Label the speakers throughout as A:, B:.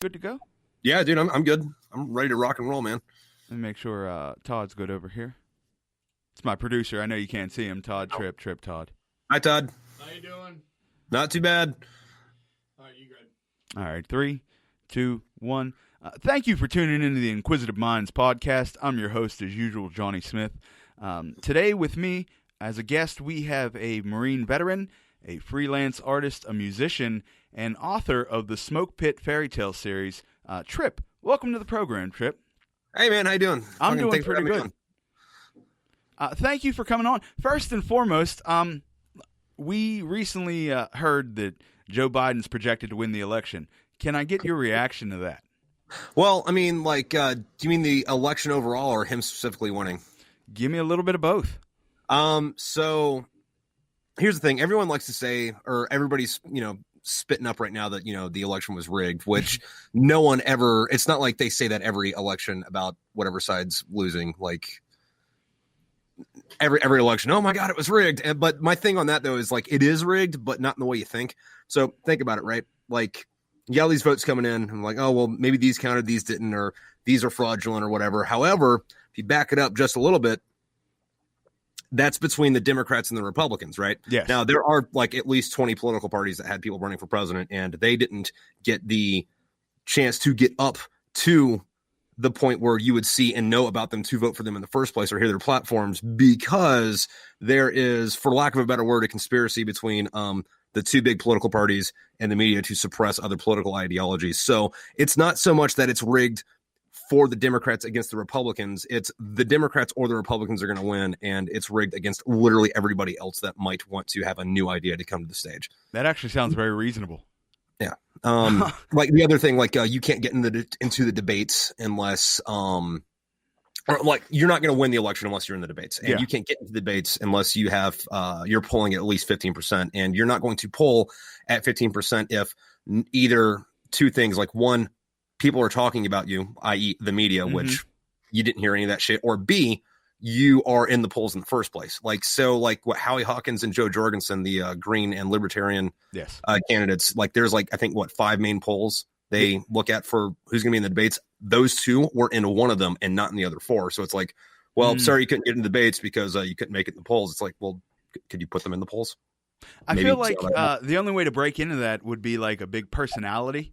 A: Good to go?
B: Yeah, dude, I'm good. I'm ready to rock and roll, man.
A: Let me make sure Todd's good over here. It's my producer. I know you can't see him. Todd, Tripp, Todd.
B: Hi, Todd.
C: How you doing?
B: Not too bad.
C: All right, you good?
A: All right, 3, 2, 1. Thank you for tuning into the Inquisitive Minds podcast. I'm your host, as usual, Johnny Smith. Today with me as a guest, we have a Marine veteran, a freelance artist, a musician, and author of the Smokepit Fairytails series, Tripp. Welcome to the program, Tripp.
B: Hey, man, how you doing?
A: I'm doing pretty good. Thank you for coming on. First and foremost, we recently heard that Joe Biden's projected to win the election. Can I get your reaction to that?
B: Well, I mean, do you mean the election overall or him specifically winning?
A: Give me a little bit of both.
B: So here's the thing. Everyone likes to say, or everybody's, spitting up right now that, the election was rigged, which no one ever, it's not like they say that every election about whatever side's losing, like every election. Oh my God, it was rigged. But my thing on that though, is it is rigged, but not in the way you think. So think about it, right? You got all these votes coming in. I'm like, oh, well, maybe these counted, these didn't, or these are fraudulent or whatever. However, if you back it up just a little bit, that's between the Democrats and the Republicans, right?
A: Yes.
B: Now, there are at least 20 political parties that had people running for president, and they didn't get the chance to get up to the point where you would see and know about them to vote for them in the first place or hear their platforms, because there is, for lack of a better word, a conspiracy between the two big political parties and the media to suppress other political ideologies. So it's not so much that it's rigged for the Democrats against the Republicans. It's the Democrats or the Republicans are going to win, and it's rigged against literally everybody else that might want to have a new idea to come to the stage.
A: That actually sounds very reasonable.
B: Yeah. The other thing, you can't get into the debates unless, you're not going to win the election unless you're in the debates, and you can't get into the debates unless you have, you're polling at least 15%, and you're not going to poll at 15% if either two things, one, people are talking about you, i.e. the media, which you didn't hear any of that shit, or B, you are in the polls in the first place. What Howie Hawkins and Joe Jorgensen, the Green and Libertarian candidates, there's I think 5 main polls they look at for who's going to be in the debates. Those two were in one of them and not in the other 4. So it's sorry, you couldn't get in the debates because you couldn't make it in the polls. It's well, could you put them in the polls?
A: I feel like the only way to break into that would be a big personality.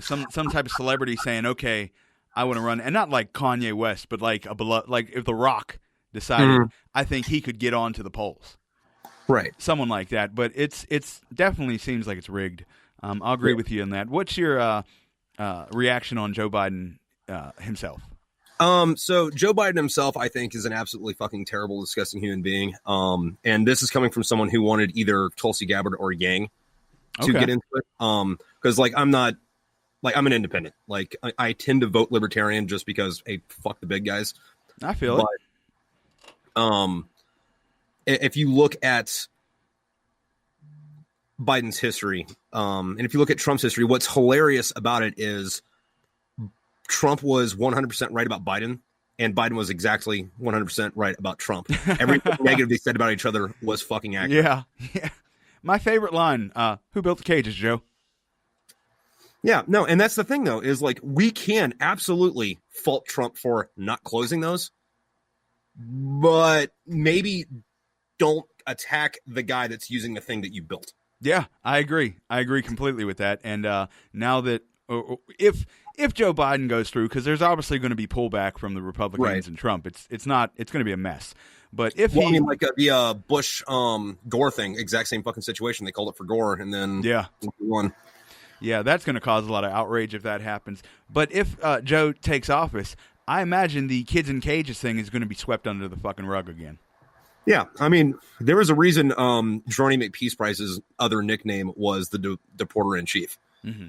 A: Some type of celebrity saying, okay, I want to run, and not like Kanye West, but if The Rock decided, I think he could get onto the polls.
B: Right. Someone
A: like that. But it's definitely seems like it's rigged. I'll agree with you on that. What's your reaction on Joe Biden himself?
B: So Joe Biden himself, I think, is an absolutely fucking terrible, disgusting human being. And this is coming from someone who wanted either Tulsi Gabbard or Yang to get into it. Because I'm an independent. I tend to vote libertarian just because, hey, fuck the big guys.
A: I feel it.
B: If you look at Biden's history, and if you look at Trump's history, what's hilarious about it is Trump was 100% right about Biden, and Biden was exactly 100% right about Trump. Everything negative they said about each other was fucking accurate.
A: Yeah. My favorite line, who built the cages, Joe?
B: Yeah, no, and that's the thing, though, is we can absolutely fault Trump for not closing those, but maybe don't attack the guy that's using the thing that you built.
A: Yeah, I agree. I agree completely with that. And now that if Joe Biden goes through, because there's obviously going to be pullback from the Republicans and Trump, it's going to be a mess. But if
B: the Bush Gore thing, exact same fucking situation. They called it for Gore, and then won.
A: Yeah, that's going to cause a lot of outrage if that happens. But if Joe takes office, I imagine the kids in cages thing is going to be swept under the fucking rug again.
B: Yeah, I mean, there was a reason Droney McPeace Price's other nickname was the Deporter in Chief.
A: Mm-hmm.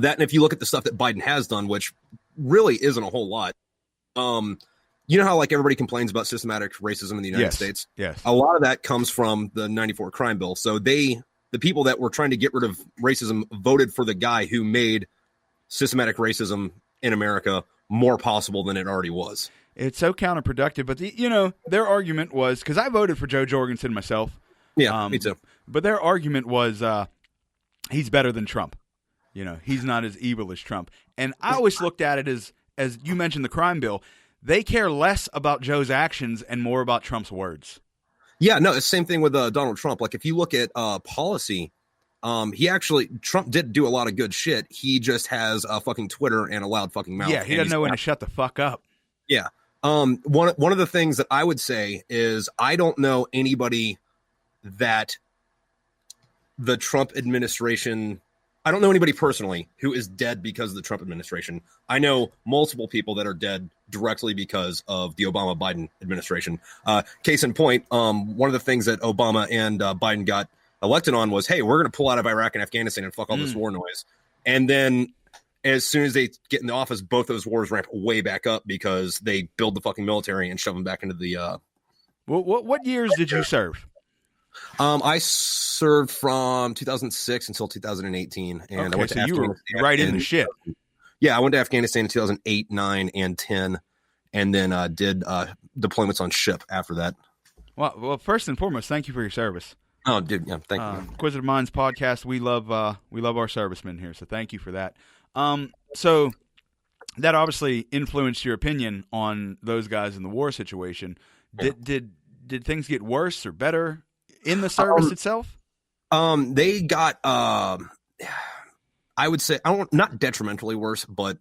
B: That, and if you look at the stuff that Biden has done, which really isn't a whole lot, you know how everybody complains about systematic racism in the United States?
A: Yes.
B: A lot of that comes from the 94 crime bill. So the people that were trying to get rid of racism voted for the guy who made systematic racism in America more possible than it already was.
A: It's so counterproductive. But, their argument was, because I voted for Joe Jorgensen myself.
B: Yeah, me too.
A: But their argument was he's better than Trump. You know, he's not as evil as Trump. And I always looked at it as you mentioned the crime bill. They care less about Joe's actions and more about Trump's words.
B: Yeah, no, it's the same thing with Donald Trump. Like, if you look at policy, Trump did do a lot of good shit. He just has a fucking Twitter and a loud fucking mouth.
A: Yeah, he doesn't know when to shut the fuck up.
B: Yeah. One of the things that I would say is I don't know anybody that the Trump administration, I don't know anybody personally who is dead because of the Trump administration. I know multiple people that are dead directly because of the Obama-Biden administration. Case in point, one of the things that Obama and Biden got elected on was, hey, we're going to pull out of Iraq and Afghanistan and fuck all this war noise. And then as soon as they get in the office, both those wars ramp way back up because they build the fucking military and shove them back into the...
A: What years did you serve?
B: I served from 2006 until 2018. And
A: okay,
B: I went to
A: so you were right in the shit.
B: Yeah, I went to Afghanistan in 2008, 9, and 10, and then did deployments on ship after that.
A: Well, first and foremost, thank you for your service.
B: Oh, dude, yeah, thank you.
A: Inquisitive Minds podcast, we love our servicemen here, so thank you for that. So that obviously influenced your opinion on those guys in the war situation. Did things get worse or better in the service itself?
B: They got I would say not detrimentally worse, but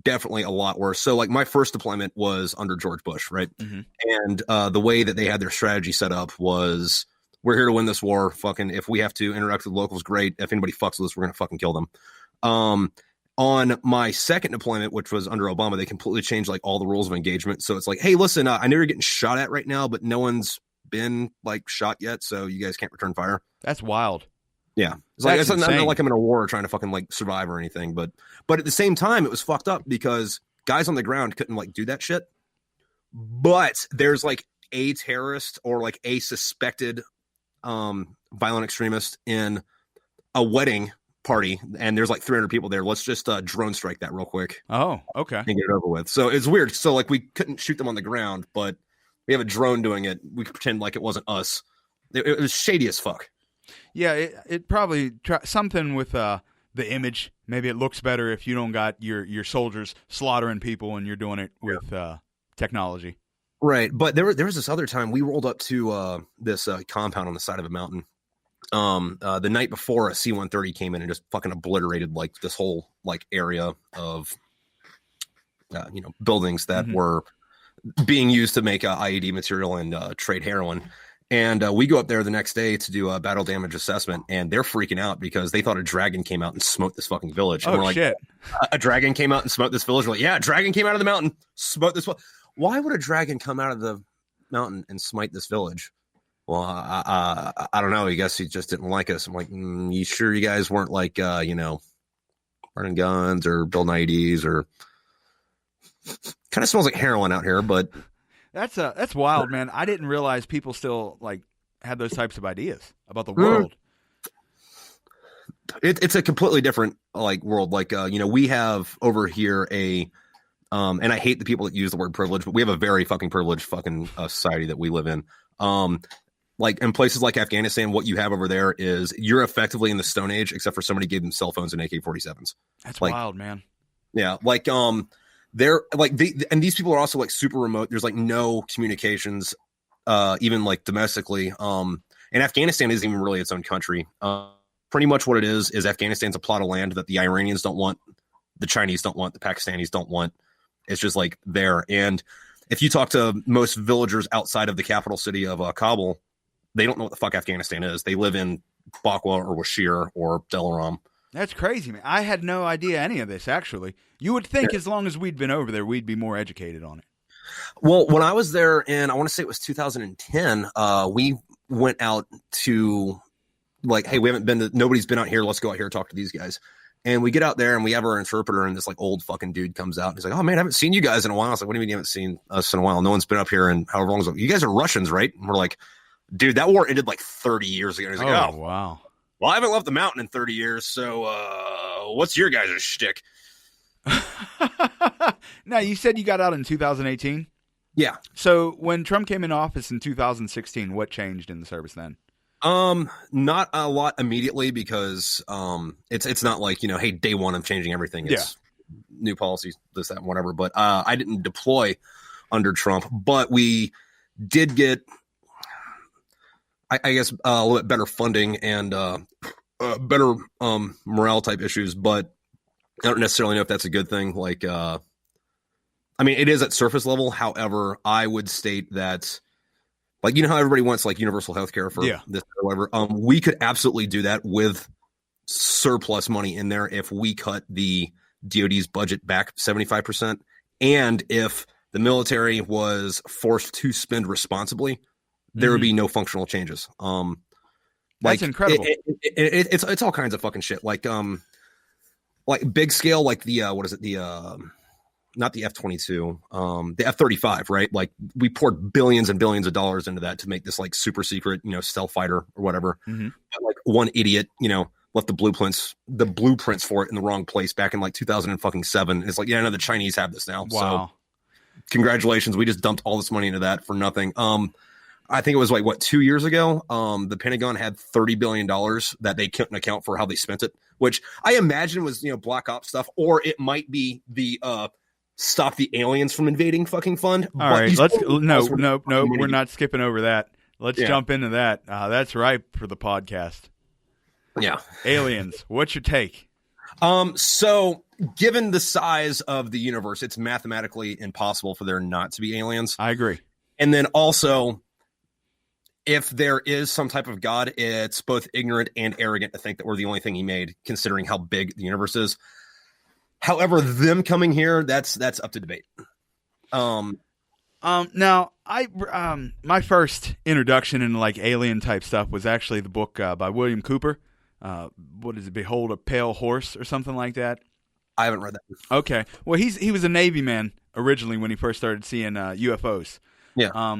B: definitely a lot worse. So like my first deployment was under George Bush, right? Mm-hmm. And the way that they had their strategy set up was, we're here to win this war. Fucking, if we have to interact with locals, great. If anybody fucks with us, we're going to fucking kill them. On my second deployment, which was under Obama, they completely changed like all the rules of engagement. So it's like, hey, listen, I know you're getting shot at right now, but no one's been like shot yet, so you guys can't return fire.
A: That's wild.
B: Yeah, it's not like I'm in a war trying to fucking like survive or anything, but at the same time, it was fucked up because guys on the ground couldn't like do that shit. But there's like a terrorist or like a suspected violent extremist in a wedding party, and there's like 300 people there. Let's just drone strike that real quick.
A: Oh, okay.
B: And get it over with. So it's weird. So like we couldn't shoot them on the ground, but we have a drone doing it. We could pretend like it wasn't us. It was shady as fuck.
A: Yeah, it probably something with the image. Maybe it looks better if you don't got your soldiers slaughtering people and you're doing it with technology.
B: Right, but there was this other time we rolled up to this compound on the side of a mountain. The night before, a C-130 came in and just fucking obliterated like this whole like area of buildings that were being used to make IED material and trade heroin. And we go up there the next day to do a battle damage assessment, and they're freaking out because they thought a dragon came out and smoked this fucking village. And
A: we're like, shit.
B: A dragon came out and smoked this village. We're like, yeah, a dragon came out of the mountain, smoked this. Why would a dragon come out of the mountain and smite this village? Well, I don't know. I guess he just didn't like us. I'm like, you sure you guys weren't like, running guns or building IEDs or kind of smells like heroin out here, but.
A: That's wild, man. I didn't realize people still like had those types of ideas about the world.
B: It's a completely different like world. Like we have over here and I hate the people that use the word privilege, but we have a very fucking privileged fucking society that we live in. Like in places like Afghanistan, what you have over there is you're effectively in the Stone Age, except for somebody gave them cell phones and AK-47s.
A: That's like, wild, man.
B: Yeah, like they're like and these people are also like super remote. There's like no communications, even like domestically. And Afghanistan isn't even really its own country. Pretty much what it is Afghanistan's a plot of land that the Iranians don't want, the Chinese don't want, the Pakistanis don't want. It's just like there. And if you talk to most villagers outside of the capital city of Kabul, they don't know what the fuck Afghanistan is. They live in Bakwa or Washir or Delaram.
A: That's crazy, man. I had no idea any of this, actually. You would think as long as we'd been over there, we'd be more educated on it.
B: Well, when I was there in, I want to say it was 2010, we went out to like, hey, nobody's been out here. Let's go out here and talk to these guys. And we get out there and we have our interpreter, and this like old fucking dude comes out and he's like, oh man, I haven't seen you guys in a while. I was like, what do you mean you haven't seen us in a while? No one's been up here in however long. You guys are Russians, right? And we're like, dude, that war ended like 30 years ago. And he's like, oh,
A: wow.
B: Well, I haven't left the mountain in 30 years, so what's your guys' shtick?
A: Now, you said you got out in 2018?
B: Yeah.
A: So when Trump came in office in 2016, what changed in the service then?
B: Not a lot immediately because it's not like, hey, day one I'm changing everything. It's new policies, this, that, and whatever. But I didn't deploy under Trump, but we did get, I guess, a little bit better funding and better morale type issues. But I don't necessarily know if that's a good thing. Like, I mean, it is at surface level. However, I would state that, like, how everybody wants like universal health care for this or whatever. We could absolutely do that with surplus money in there if we cut the DoD's budget back 75%, and if the military was forced to spend responsibly, there would be no functional changes.
A: That's incredible.
B: It's all kinds of fucking shit. Like big scale, like the not the F22, the F-35, right? Like we poured billions and billions of dollars into that to make this like super secret, stealth fighter or whatever. But like one idiot, left the blueprints for it in the wrong place back in like 2007. It's like, no, the Chinese have this now.
A: Wow.
B: So congratulations. We just dumped all this money into that for nothing. I think it was like 2 years ago. The Pentagon had $30 billion that they couldn't account for how they spent it, which I imagine was, Black Ops stuff, or it might be the, stop the aliens from invading fucking fund.
A: All right. No, we're not skipping over that. Let's jump into that. That's ripe for the podcast.
B: Yeah.
A: Aliens. What's your take?
B: So given the size of the universe, it's mathematically impossible for there not to be aliens.
A: I agree.
B: And then also, if there is some type of God, it's both ignorant and arrogant to think that we're the only thing he made, considering how big the universe is. However, them coming here, that's up to debate.
A: Now, my first introduction into like alien type stuff was actually the book by William Cooper. What is it? Behold a Pale Horse or something like that.
B: I haven't read that.
A: Okay. Well, he was a Navy man originally when he first started seeing UFOs.
B: Yeah.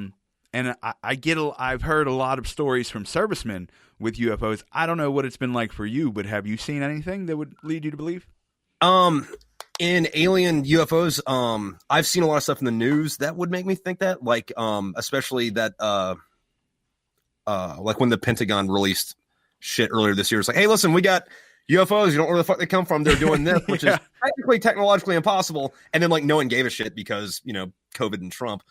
A: And I've heard a lot of stories from servicemen with UFOs. I don't know what it's been like for you, but have you seen anything that would lead you to believe?
B: In alien UFOs, I've seen a lot of stuff in the news that would make me think that, like, especially that, like when the Pentagon released shit earlier this year. It's like, hey, listen, we got UFOs. You don't know where the fuck they come from. They're doing this, which is technically impossible. And then like no one gave a shit because, COVID and Trump.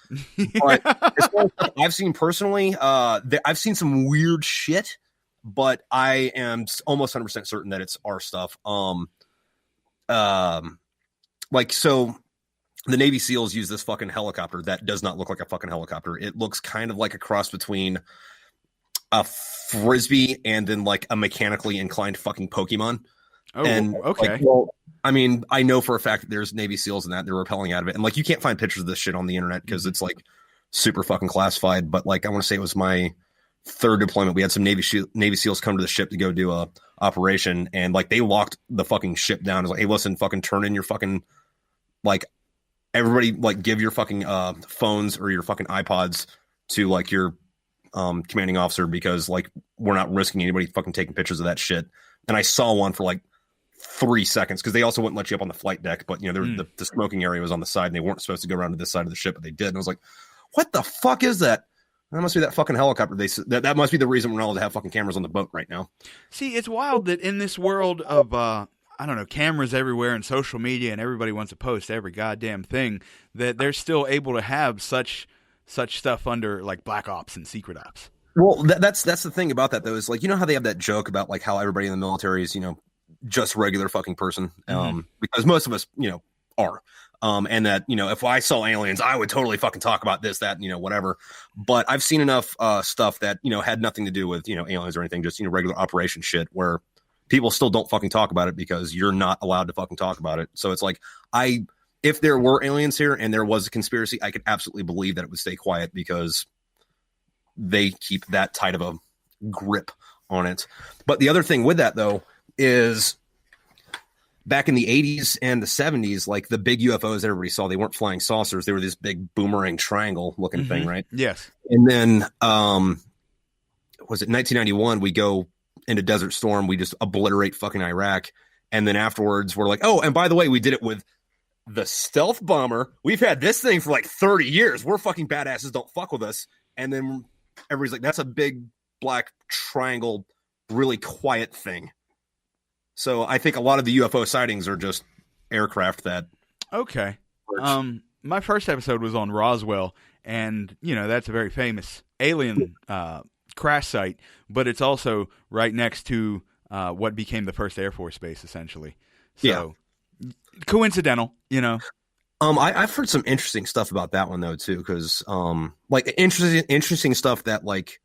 B: But as far as stuff I've seen personally, I've seen some weird shit, but I am almost 100% certain that it's our stuff. Like, so the Navy SEALs use this fucking helicopter that does not look like a fucking helicopter. It looks kind of like a cross between a Frisbee and then like a mechanically inclined fucking Pokemon.
A: Oh,
B: and
A: okay.
B: Like, well, I mean, I know for a fact that there's Navy SEAls in that they're repelling out of it. And like, you can't find pictures of this shit on the internet because it's like super fucking classified. But like, I want to say it was my third deployment. We had some Navy SEAls come to the ship to go do a operation. And like, they locked the fucking ship down. It was like, hey, listen, fucking turn in your fucking, like, everybody like give your fucking phones or your fucking iPods to like your commanding officer, because like we're not risking anybody fucking taking pictures of that shit. And I saw one for like 3 seconds because they also wouldn't let you up on the flight deck, but the smoking area was on the side and they weren't supposed to go around to this side of the ship, but they did. And I was like, what the fuck is that? That must be that fucking helicopter. That must be the reason we're not allowed to have fucking cameras on the boat right now.
A: See, it's wild that in this world of I don't know, cameras everywhere and social media, and everybody wants to post every goddamn thing, that they're still able to have such stuff under like Black Ops and Secret Ops.
B: Well, that's the thing about that though, is like, how they have that joke about like how everybody in the military is, just regular fucking person, because most of us, are, and that, if I saw aliens, I would totally fucking talk about this, that, whatever. But I've seen enough stuff that, had nothing to do with, aliens or anything, just, regular operation shit where people still don't fucking talk about it because you're not allowed to fucking talk about it. So it's like, if there were aliens here and there was a conspiracy, I could absolutely believe that it would stay quiet because they keep that tight of a grip on it. But the other thing with that though is back in the 80s and the 70s, like the big UFOs everybody saw, they weren't flying saucers. They were this big boomerang triangle looking thing, right?
A: Yes.
B: And then was it 1991? We go into Desert Storm. We just obliterate fucking Iraq. And then afterwards we're like, oh, and by the way, we did it with the stealth bomber. We've had this thing for like 30 years. We're fucking badasses. Don't fuck with us. And then everybody's like, that's a big black triangle, really quiet thing. So I think a lot of the UFO sightings are just aircraft that.
A: Okay. My first episode was on Roswell, and that's a very famous alien crash site, but it's also right next to what became the first Air Force base, essentially. So coincidental,
B: I've heard some interesting stuff about that one though too, because like interesting stuff that like,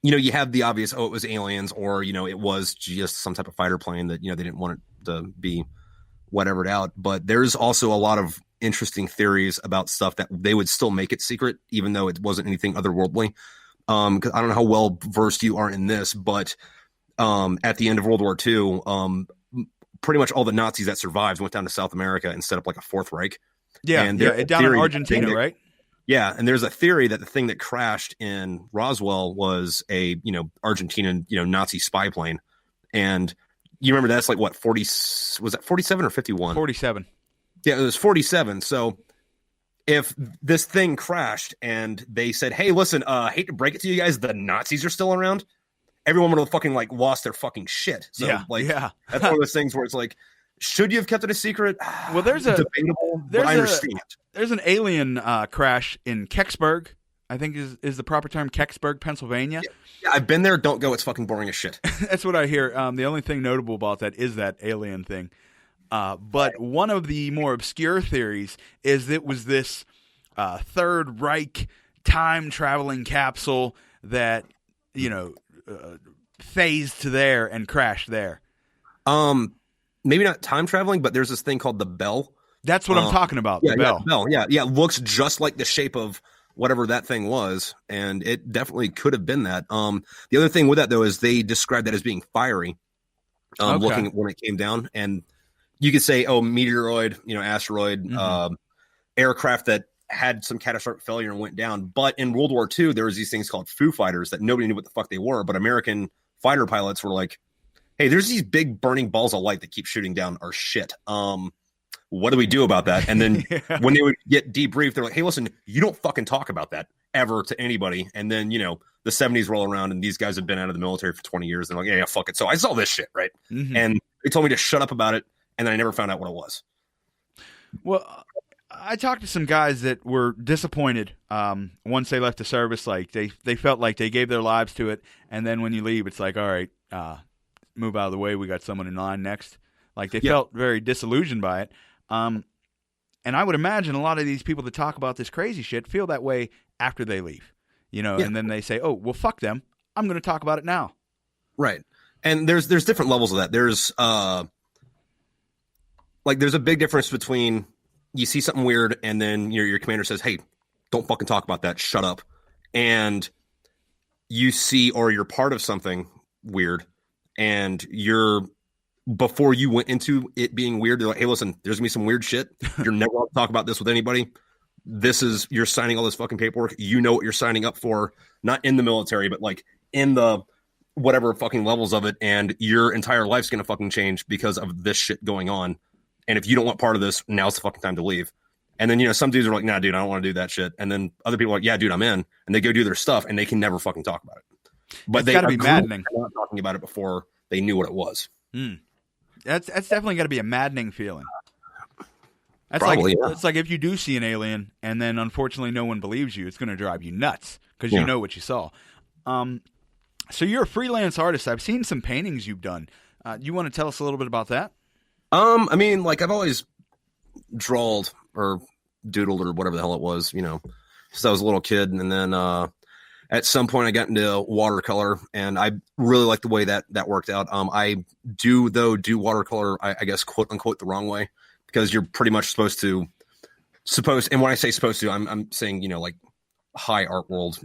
B: you have the obvious, it was aliens, or it was just some type of fighter plane that they didn't want it to be whatevered out. But there's also a lot of interesting theories about stuff that they would still make it secret, even though it wasn't anything otherworldly. 'Cause I don't know how well versed you are in this, but at the end of World War II, pretty much all the Nazis that survived went down to South America and set up like a Fourth Reich.
A: Down in Argentina, right?
B: Yeah, and there's a theory that the thing that crashed in Roswell was a Argentinian Nazi spy plane, and you remember that's like what 40 was that 47 or 51?
A: 47.
B: Yeah, it was 47. So if this thing crashed and they said, "Hey, listen, hate to break it to you guys, the Nazis are still around," everyone would have fucking like lost their fucking shit. So that's one of those things where it's like, should you have kept it a secret?
A: Well, there's
B: debatable, but I understand.
A: There's an alien crash in Kecksburg. I think is the proper term, Kecksburg, Pennsylvania.
B: Yeah, I've been there. Don't go. It's fucking boring as shit.
A: That's what I hear. The only thing notable about that is that alien thing. But one of the more obscure theories is that it was this Third Reich time-traveling capsule that, phased to there and crashed there.
B: Maybe not time-traveling, but there's this thing called the Bell.
A: That's what I'm talking about, the Bell.
B: Yeah, Bell. Yeah, it looks just like the shape of whatever that thing was, and it definitely could have been that. The other thing with that, though, is they described that as being fiery, looking when it came down. And you could say, meteoroid, asteroid, aircraft that had some catastrophic failure and went down. But in World War II, there was these things called Foo Fighters that nobody knew what the fuck they were. But American fighter pilots were like, hey, there's these big burning balls of light that keep shooting down our shit. What do we do about that? And then when they would get debriefed, they're like, hey, listen, you don't fucking talk about that ever to anybody. And then, the 70s roll around and these guys have been out of the military for 20 years. And they're like, yeah, fuck it. So I saw this shit, right? Mm-hmm. And they told me to shut up about it. And then I never found out what it was.
A: Well, I talked to some guys that were disappointed once they left the service. Like they felt like they gave their lives to it. And then when you leave, it's like, all right, move out of the way. We got someone in line next. Like they felt very disillusioned by it. And I would imagine a lot of these people that talk about this crazy shit feel that way after they leave, and then they say, oh, well, fuck them. I'm going to talk about it now.
B: Right. And there's different levels of that. There's there's a big difference between you see something weird and then your commander says, hey, don't fucking talk about that. Shut up. And you see, or you're part of something weird and before you went into it being weird, they're like, hey, listen, there's gonna be some weird shit. You're never allowed to talk about this with anybody. You're signing all this fucking paperwork. You know what you're signing up for, not in the military, but like in the whatever fucking levels of it. And your entire life's going to fucking change because of this shit going on. And if you don't want part of this, now's the fucking time to leave. And then, some dudes are like, nah, dude, I don't want to do that shit. And then other people are like, yeah, dude, I'm in. And they go do their stuff and they can never fucking talk about it. But
A: they got to be maddening.
B: Not talking about it before they knew what it was.
A: That's definitely got to be a maddening feeling. That's
B: Probably,
A: it's like if you do see an alien and then unfortunately no one believes you, it's going to drive you nuts because you know what you saw. So you're a freelance artist. I've seen some paintings you've done. You want to tell us a little bit about that?
B: I mean, like I've always drawled or doodled or whatever the hell it was, since I was a little kid. And then at some point I got into watercolor and I really like the way that worked out. I do watercolor, I guess, quote unquote, the wrong way, because you're pretty much supposed to, and when I say supposed to, I'm saying, like high art world,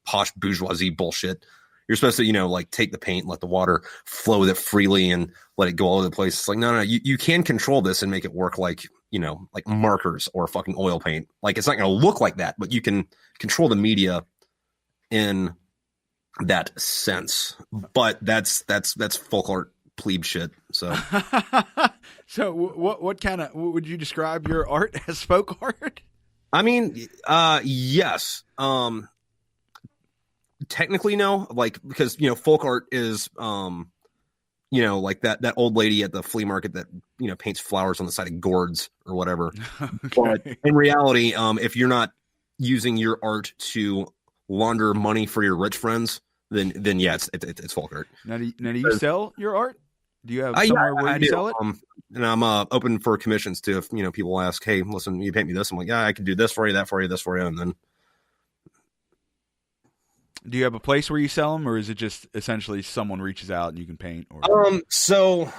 B: posh bourgeoisie bullshit. You're supposed to, like take the paint, let the water flow with it freely and let it go all over the place. It's like, no, you can control this and make it work like, like markers or fucking oil paint. Like it's not going to look like that, but you can control the media in that sense. But that's folk art plebe shit. So,
A: so what kind of, would you describe your art as folk art?
B: I mean, yes. technically no, like, because, you know, folk art is, you know, like that old lady at the flea market that, you know, paints flowers on the side of gourds or whatever. But in reality, if you're not using your art to launder money for your rich friends, then yeah, it's folk art.
A: Now, do you sell your art? Do you have somewhere where you sell it?
B: And I'm open for commissions too. If, you know, people ask, hey, listen, you paint me this, I'm like, yeah, I can do this for you, that for you, this for you, and then.
A: Do you have a place where you sell them, or is it just essentially someone reaches out and you can paint? Or
B: so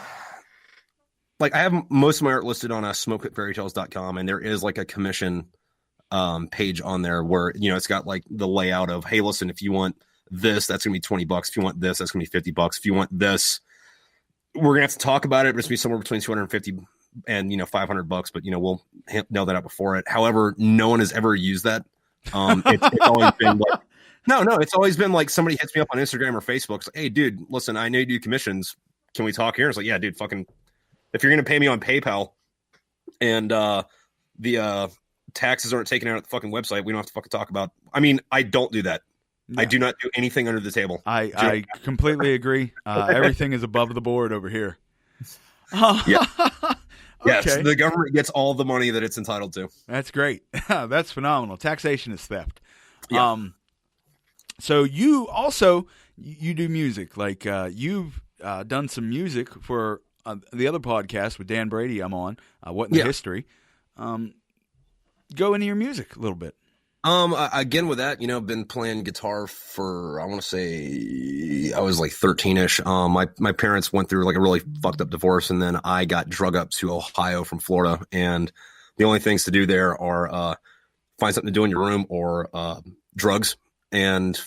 B: like I have most of my art listed on smokepitfairytails.com, and there is like a commission page on there where, you know, it's got like the layout of, hey, listen, if you want this, that's gonna be $20. If you want this, that's gonna be $50. If you want this, we're gonna have to talk about it, but it's gonna be somewhere between $250 and, you know, $500. But, you know, we'll nail that out before it. However, no one has ever used that. It's always been like. No, it's always been like somebody hits me up on Instagram or Facebook. It's like, hey, dude, listen, I know you do commissions. Can we talk here? It's like, yeah, dude, fucking, if you're going to pay me on PayPal and the taxes aren't taken out at the fucking website, we don't have to fucking talk about. I mean, I don't do that. No. I do not do anything under the table.
A: I completely agree. Everything is above the board over here.
B: Yeah. Yes,
A: Okay.
B: The government gets all the money that it's entitled to.
A: That's great. That's phenomenal. Taxation is theft.
B: Yeah.
A: So you also you do music, like you've done some music for the other podcast with Dan Brady I'm on, What in the History. Go into your music a little bit.
B: Again with that, you know, I've been playing guitar for, I want to say I was like 13ish. My parents went through like a really fucked up divorce, and then I got drug up to Ohio from Florida, and the only things to do there are find something to do in your room or drugs. And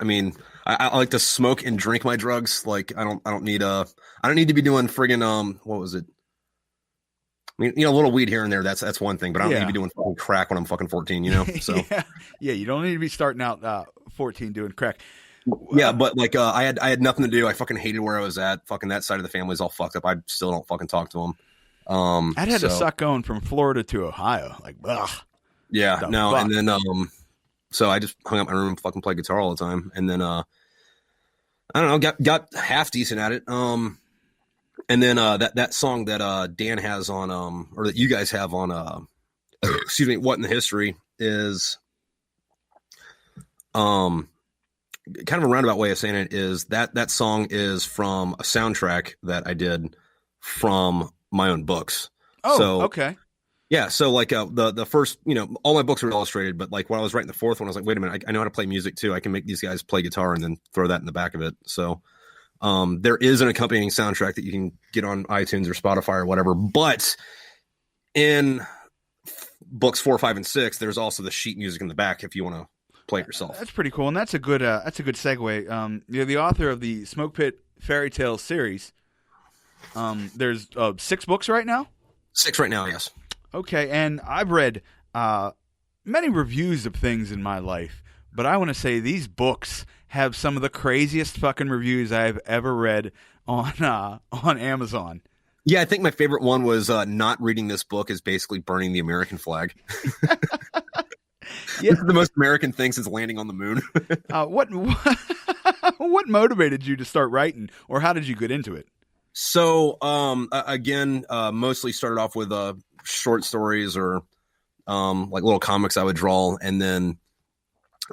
B: I mean, I like to smoke and drink my drugs. Like I don't need to be doing friggin' what was it? I mean, you know, a little weed here and there. That's one thing, but I don't need to be doing fucking crack when I'm fucking 14. You know, so
A: yeah, you don't need to be starting out 14 doing crack.
B: Yeah, but like I had nothing to do. I fucking hated where I was at. Fucking that side of the family is all fucked up. I still don't fucking talk to them.
A: I'd had to suck going from Florida to Ohio. Like, ugh.
B: Yeah, no, fuck? And then so I just hung up my room and fucking played guitar all the time, and then I don't know, got half decent at it. And then that song that Dan has on or that you guys have on excuse me, What in the History is kind of a roundabout way of saying it is that song is from a soundtrack that I did from my own books.
A: Oh,
B: so,
A: okay.
B: Yeah, so like the first, you know, all my books were illustrated, but like when I was writing the fourth one, I was like, wait a minute, I know how to play music too. I can make these guys play guitar and then throw that in the back of it. So there is an accompanying soundtrack that you can get on iTunes or Spotify or whatever. But in books 4, 5, and 6, there's also the sheet music in the back if you want to play it yourself.
A: That's pretty cool, and that's a good segue. You're the author of the Smokepit Fairytails series. There's 6 books right now.
B: 6 right now, yes.
A: Okay, and I've read many reviews of things in my life, but I want to say these books have some of the craziest fucking reviews I've ever read on Amazon.
B: Yeah, I think my favorite one was not reading this book is basically burning the American flag. Yeah. This is the most American thing since landing on the moon.
A: What motivated you to start writing, or how did you get into it?
B: So, again, mostly started off with short stories or like little comics I would draw, and then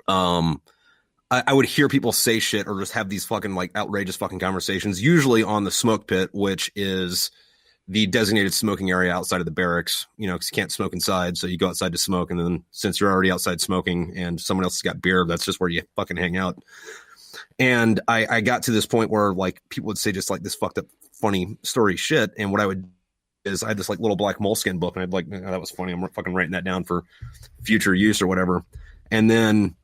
B: I would hear people say shit or just have these fucking like outrageous fucking conversations, usually on the smoke pit, which is the designated smoking area outside of the barracks, you know, because you can't smoke inside, so you go outside to smoke, and then since you're already outside smoking and someone else has got beer, that's just where you fucking hang out. And I got to this point where like people would say just like this fucked up funny story shit, and what I would is I had this like little black moleskin book, and I'd like, oh, that was funny, I'm fucking writing that down for future use or whatever. And then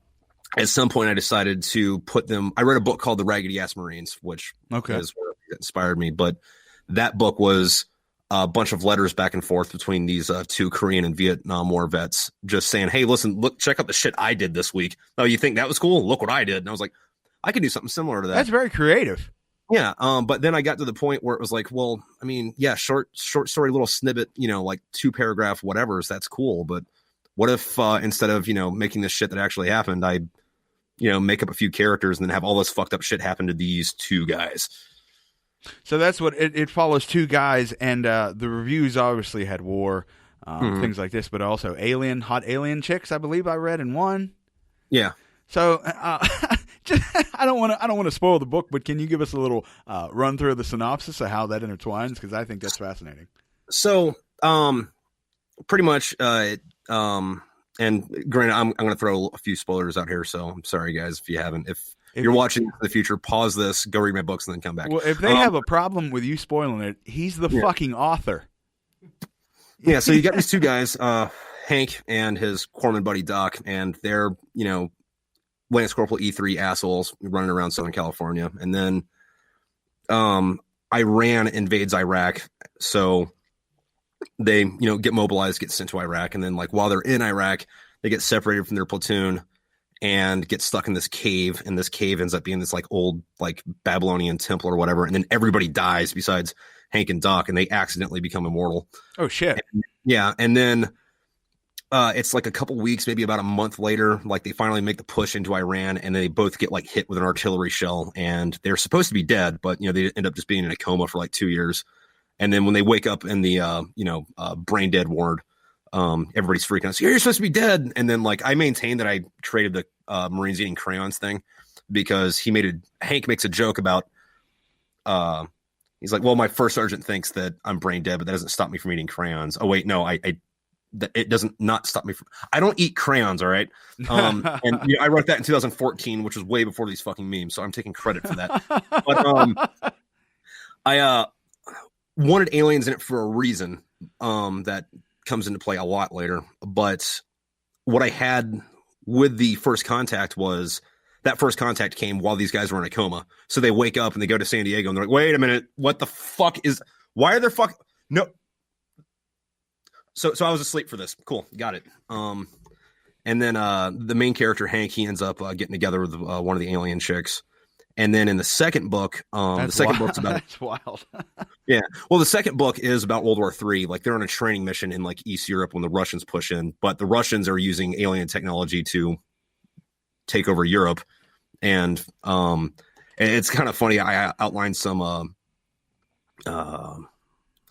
B: at some point I decided to put them, I read a book called The Raggedy Ass Marines, which is where it inspired me, but that book was a bunch of letters back and forth between these 2 Korean and Vietnam War vets just saying, hey, listen, look, check out the shit I did this week. Oh, you think that was cool? Look what I did. And I was like, I could do something similar to that.
A: That's very creative.
B: Yeah. But then I got to the point where it was like, well, I mean, yeah, short story, little snippet, you know, like 2 paragraph, whatever's, that's cool. But What if instead of, making this shit that actually happened, I, make up a few characters and then have all this fucked up shit happen to these two guys?
A: So that's what it follows, two guys, and the reviews obviously had war, things like this, but also hot alien chicks, I believe I read in one.
B: Yeah.
A: So I don't want to spoil the book, but can you give us a little run through of the synopsis of how that intertwines? Because I think that's fascinating.
B: So, pretty much, and granted, I'm going to throw a few spoilers out here, so I'm sorry, guys, if you haven't. If you're watching in the future, pause this, go read my books, and then come back.
A: Well, if they have a problem with you spoiling it, he's the fucking author.
B: Yeah, so you got these two guys, Hank and his corpsman buddy Doc, and they're, Lance Corporal E3 assholes running around Southern California. And then Iran invades Iraq, so they, get mobilized, get sent to Iraq, and then while they're in Iraq, they get separated from their platoon and get stuck in this cave, and this cave ends up being this old Babylonian temple or whatever, and then everybody dies besides Hank and Doc, and they accidentally become immortal.
A: Oh shit.
B: And then it's a couple weeks, maybe about a month later, they finally make the push into Iran, and they both get hit with an artillery shell, and they're supposed to be dead, but they end up just being in a coma for 2 years. And then when they wake up in the brain dead ward, everybody's freaking out. So you're supposed to be dead. And then I maintain that I traded the Marines eating crayons thing, because Hank makes a joke about he's like, well, my first sergeant thinks that I'm brain dead, but that doesn't stop me from eating crayons. Oh wait, no, it doesn't not stop me from. I don't eat crayons, all right. And I wrote that in 2014, which was way before these fucking memes, so I'm taking credit for that. But I wanted aliens in it for a reason that comes into play a lot later. But what I had with the first contact was that first contact came while these guys were in a coma. So they wake up and they go to San Diego and they're like, wait a minute, what the fuck why are there no. So I was asleep for this. Cool. Got it. And then the main character, Hank, he ends up getting together with one of the alien chicks. And then in the second book, book's about
A: that's wild.
B: Yeah. Well, the second book is about World War III. They're on a training mission in East Europe when the Russians push in, but the Russians are using alien technology to take over Europe. And it's kind of funny. I outlined some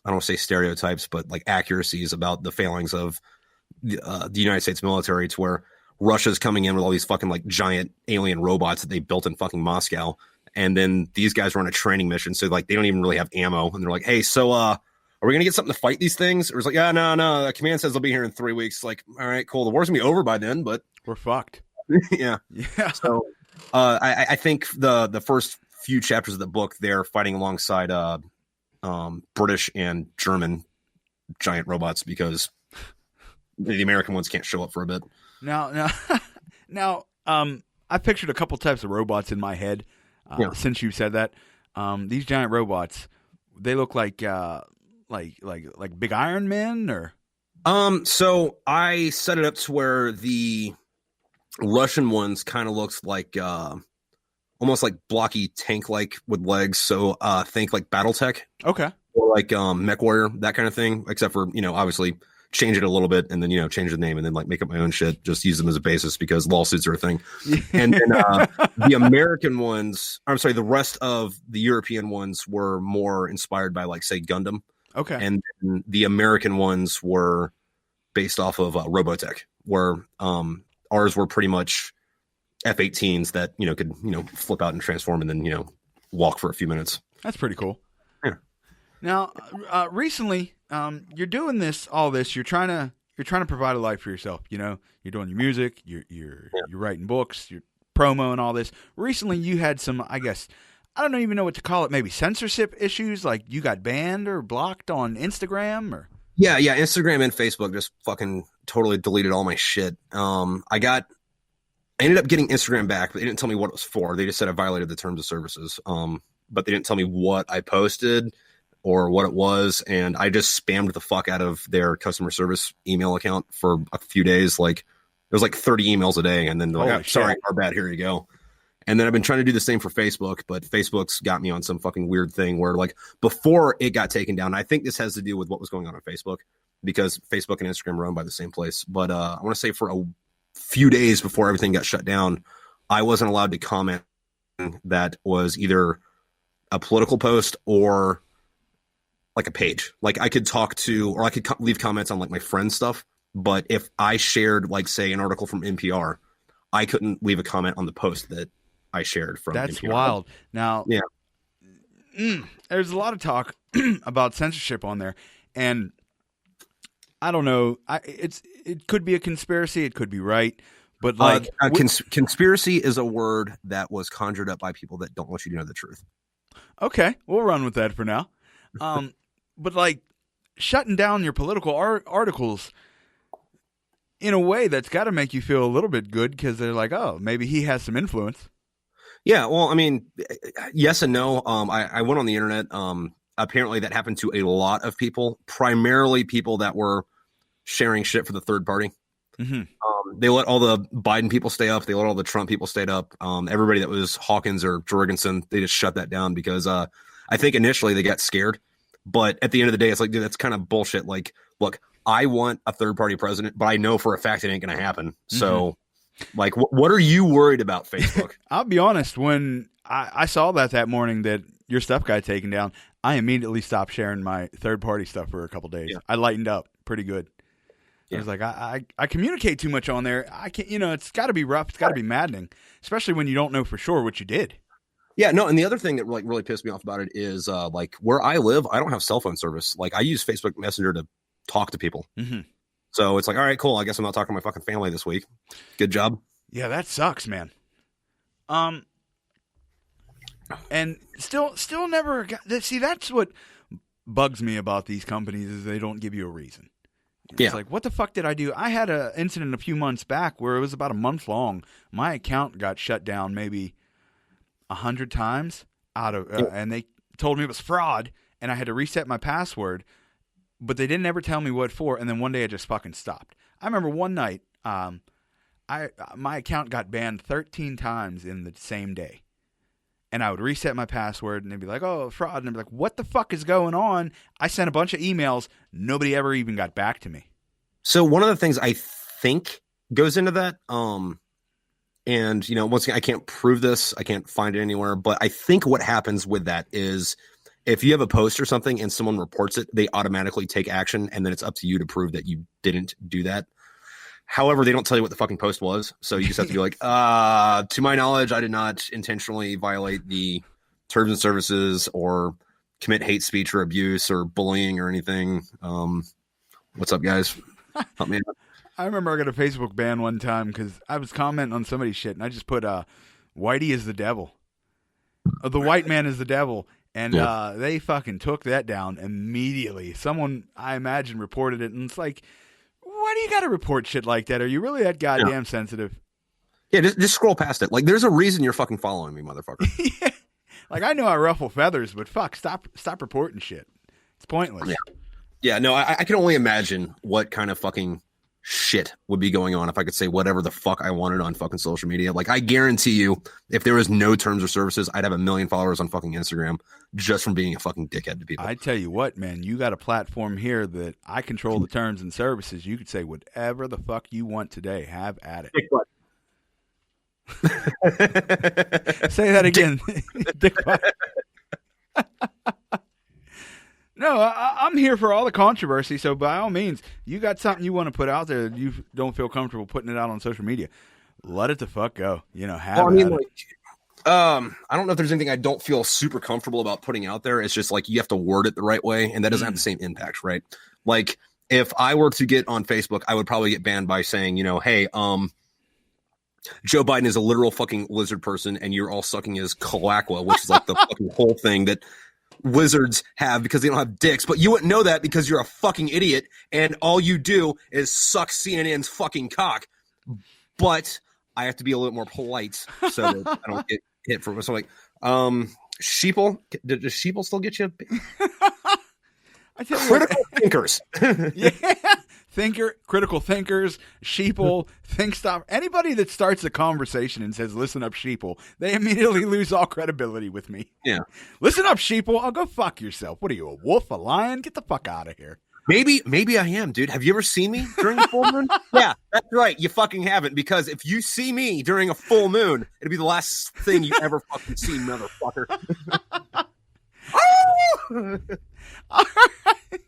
B: I don't want to say stereotypes, but accuracies about the failings of the United States military, to where Russia's coming in with all these fucking giant alien robots that they built in fucking Moscow. And then these guys were on a training mission. So they don't even really have ammo. And they're like, hey, so are we going to get something to fight these things? Or it's yeah, no. The command says they'll be here in 3 weeks. All right, cool. The war's going to be over by then, but
A: we're fucked.
B: Yeah. So I think the first few chapters of the book, they're fighting alongside British and German giant robots, because the American ones can't show up for a bit.
A: Now, I pictured a couple types of robots in my head since you said that. These giant robots, they look like big Iron Men, or?
B: So I set it up to where the Russian ones kind of looks like almost like blocky tank with legs. So think BattleTech.
A: Okay.
B: Or MechWarrior, that kind of thing. Except for obviously change it a little bit, and then change the name, and then make up my own shit. Just use them as a basis because lawsuits are a thing. And then the American ones, the rest of the European ones were more inspired by say Gundam.
A: Okay.
B: And then the American ones were based off of Robotech, where ours were pretty much F-18s that could flip out and transform and then walk for a few minutes.
A: That's pretty cool.
B: Yeah.
A: Now, recently, you're doing all this. You're trying to provide a life for yourself. You're doing your music. You're writing books. You're promo and all this. Recently, you had some, I guess, I don't even know what to call it. Maybe censorship issues. You got banned or blocked on Instagram, or?
B: Yeah. Instagram and Facebook just fucking totally deleted all my shit. I ended up getting Instagram back, but they didn't tell me what it was for. They just said I violated the terms of services. But they didn't tell me what I posted or what it was, and I just spammed the fuck out of their customer service email account for a few days. It was 30 emails a day, and then they're like, sorry, our bad, here you go. And then I've been trying to do the same for Facebook, but Facebook's got me on some fucking weird thing where before it got taken down, I think this has to do with what was going on Facebook. because Facebook and Instagram are owned by the same place. But I want to say for a few days before everything got shut down, I wasn't allowed to comment that was either a political post or like a page. Like I could talk to, or I could leave comments on like my friend's stuff. But if I shared, like, say, an article from NPR, I couldn't leave a comment on the post that I shared from
A: That's
B: NPR.
A: wild. Now,
B: yeah.
A: There's a lot of talk about censorship on there, and I don't know. It could be a conspiracy. It could be right, but like
B: conspiracy is a word that was conjured up by people that don't want you to know the truth.
A: Okay, we'll run with that for now. But like shutting down your political articles in a way that's got to make you feel a little bit good because they're like, oh, maybe he has some influence.
B: Yeah, well, I mean, yes and no. I went on the internet. Apparently that happened to a lot of people, primarily people that were sharing shit for the third party. Mm-hmm. They let all the Biden people stay up. They let all the Trump people stay up. Everybody that was Hawkins or Jorgensen, they just shut that down because I think initially they got scared. But at the end of the day, it's like, dude, that's kind of bullshit. Like, look, I want a third party president, but I know for a fact it ain't going to happen. Mm-hmm. So, like, what are you worried about, Facebook?
A: I'll be honest. When I saw that morning that your stuff got taken down, I immediately stopped sharing my third party stuff for a couple days. Yeah. I lightened up pretty good. Yeah. I was like, I communicate too much on there. I can't, it's got to be rough. It's got to be maddening, especially when you don't know for sure what you did.
B: Yeah, no, and the other thing that like really pissed me off about it is like where I live, I don't have cell phone service. Like I use Facebook Messenger to talk to people. Mm-hmm. So it's like, all right, cool. I guess I'm not talking to my fucking family this week. Good job.
A: Yeah, that sucks, man. And still never got. See, that's what bugs me about these companies is they don't give you a reason. It's like, what the fuck did I do? I had an incident a few months back where it was about a month long. My account got shut down maybe 100 times and they told me it was fraud, and I had to reset my password, but they didn't ever tell me what for. And then one day I just fucking stopped. I remember one night, my account got banned 13 times in the same day. And I would reset my password, and they'd be like, oh, fraud. And I'd be like, what the fuck is going on? I sent a bunch of emails. Nobody ever even got back to me.
B: So one of the things I think goes into that, and, once again, I can't prove this. I can't find it anywhere. But I think what happens with that is if you have a post or something and someone reports it, they automatically take action. And then it's up to you to prove that you didn't do that. However, they don't tell you what the fucking post was. So you just have to be like, to my knowledge, I did not intentionally violate the terms and services or commit hate speech or abuse or bullying or anything. What's up, guys? Help me out.
A: I remember I got a Facebook ban one time because I was commenting on somebody's shit, and I just put Whitey is the devil. The white man is the devil. And they fucking took that down immediately. Someone, I imagine, reported it, and it's like, why do you got to report shit like that? Are you really that goddamn sensitive?
B: Yeah, just scroll past it. Like, there's a reason you're fucking following me, motherfucker.
A: Yeah. Like, I know I ruffle feathers, but fuck, stop reporting shit. It's pointless.
B: Yeah, no, I can only imagine what kind of fucking shit would be going on if I could say whatever the fuck I wanted on fucking social media. Like, I guarantee you, if there was no terms or services, I'd have 1 million followers on fucking Instagram just from being a fucking dickhead to people.
A: I tell you what, man, you got a platform here that I control the terms and services. You could say whatever the fuck you want today. Have at it.
B: Dick butt.
A: Say that again. Dick butt. No, I'm here for all the controversy, so by all means, you got something you want to put out there that you don't feel comfortable putting it out on social media, let it the fuck go. I don't know if there's anything I don't feel super comfortable about putting out there. It's just like you have to word it the right way, and that doesn't have the same impact, right? Like, if I were to get on Facebook, I would probably get banned by saying, hey, Joe Biden is a literal fucking lizard person, and you're all sucking his cloaca, which is like the fucking whole thing that wizards have because they don't have dicks, but you wouldn't know that because you're a fucking idiot and all you do is suck CNN's fucking cock. But I have to be a little more polite so that I don't get hit for it. So like, sheeple, does sheeple still get you? I tell you
B: critical thinkers.
A: Yeah. Critical thinkers, sheeple, think stop. Anybody that starts a conversation and says, listen up, sheeple, they immediately lose all credibility with me.
B: Yeah.
A: Listen up, sheeple. I'll go fuck yourself. What are you, a wolf, a lion? Get the fuck out of here.
B: Maybe I am, dude. Have you ever seen me during a full moon? Yeah, that's right. You fucking haven't, because if you see me during a full moon, it'll be the last thing you ever fucking see, motherfucker.
A: All right.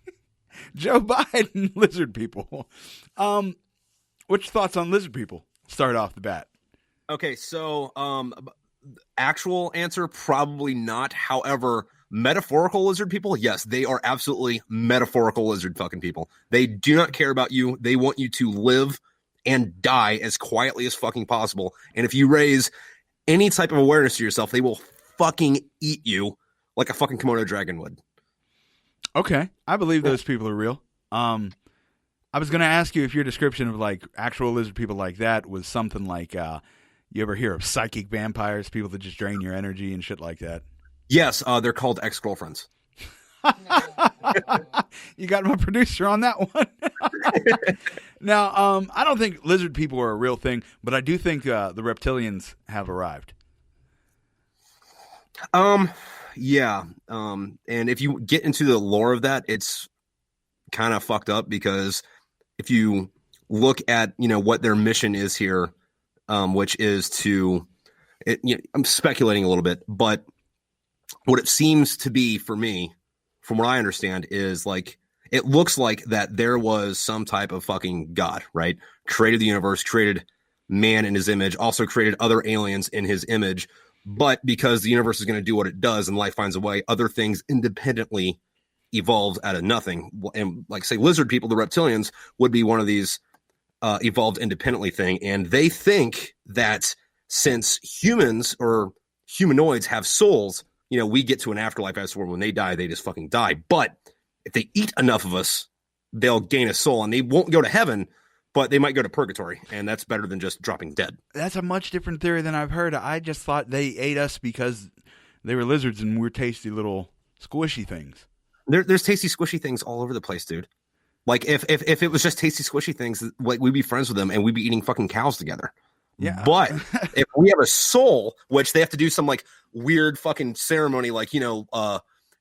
A: Joe Biden, lizard people. What's your thoughts on lizard people? Start off the bat.
B: Okay, so actual answer, probably not. However, metaphorical lizard people, yes, they are absolutely metaphorical lizard fucking people. They do not care about you. They want you to live and die as quietly as fucking possible. And if you raise any type of awareness to yourself, they will fucking eat you like a fucking Komodo dragon would. Okay,
A: I believe those people are real. I was going to ask you if your description of like actual lizard people like that was something like, you ever hear of psychic vampires, people that just drain your energy and shit like that?
B: Yes, they're called ex-girlfriends.
A: You got my producer on that one. Now, I don't think lizard people are a real thing, but I do think the reptilians have arrived.
B: Yeah. And if you get into the lore of that, it's kind of fucked up, because if you look at, what their mission is here, which is to, I'm speculating a little bit, but what it seems to be for me, from what I understand, is like, it looks like that there was some type of fucking God, right? Created the universe, created man in his image, also created other aliens in his image. But because the universe is going to do what it does and life finds a way, other things independently evolved out of nothing. And like, say, lizard people, the reptilians, would be one of these evolved independently thing. And they think that since humans or humanoids have souls, we get to an afterlife, as where when they die, they just fucking die. But if they eat enough of us, they'll gain a soul, and they won't go to heaven, but they might go to purgatory, and that's better than just dropping dead.
A: That's a much different theory than I've heard. I just thought they ate us because they were lizards and we're tasty little squishy things.
B: There's tasty squishy things all over the place, dude. Like if it was just tasty squishy things, like we'd be friends with them and we'd be eating fucking cows together.
A: Yeah.
B: But if we have a soul, which they have to do some like weird fucking ceremony, like,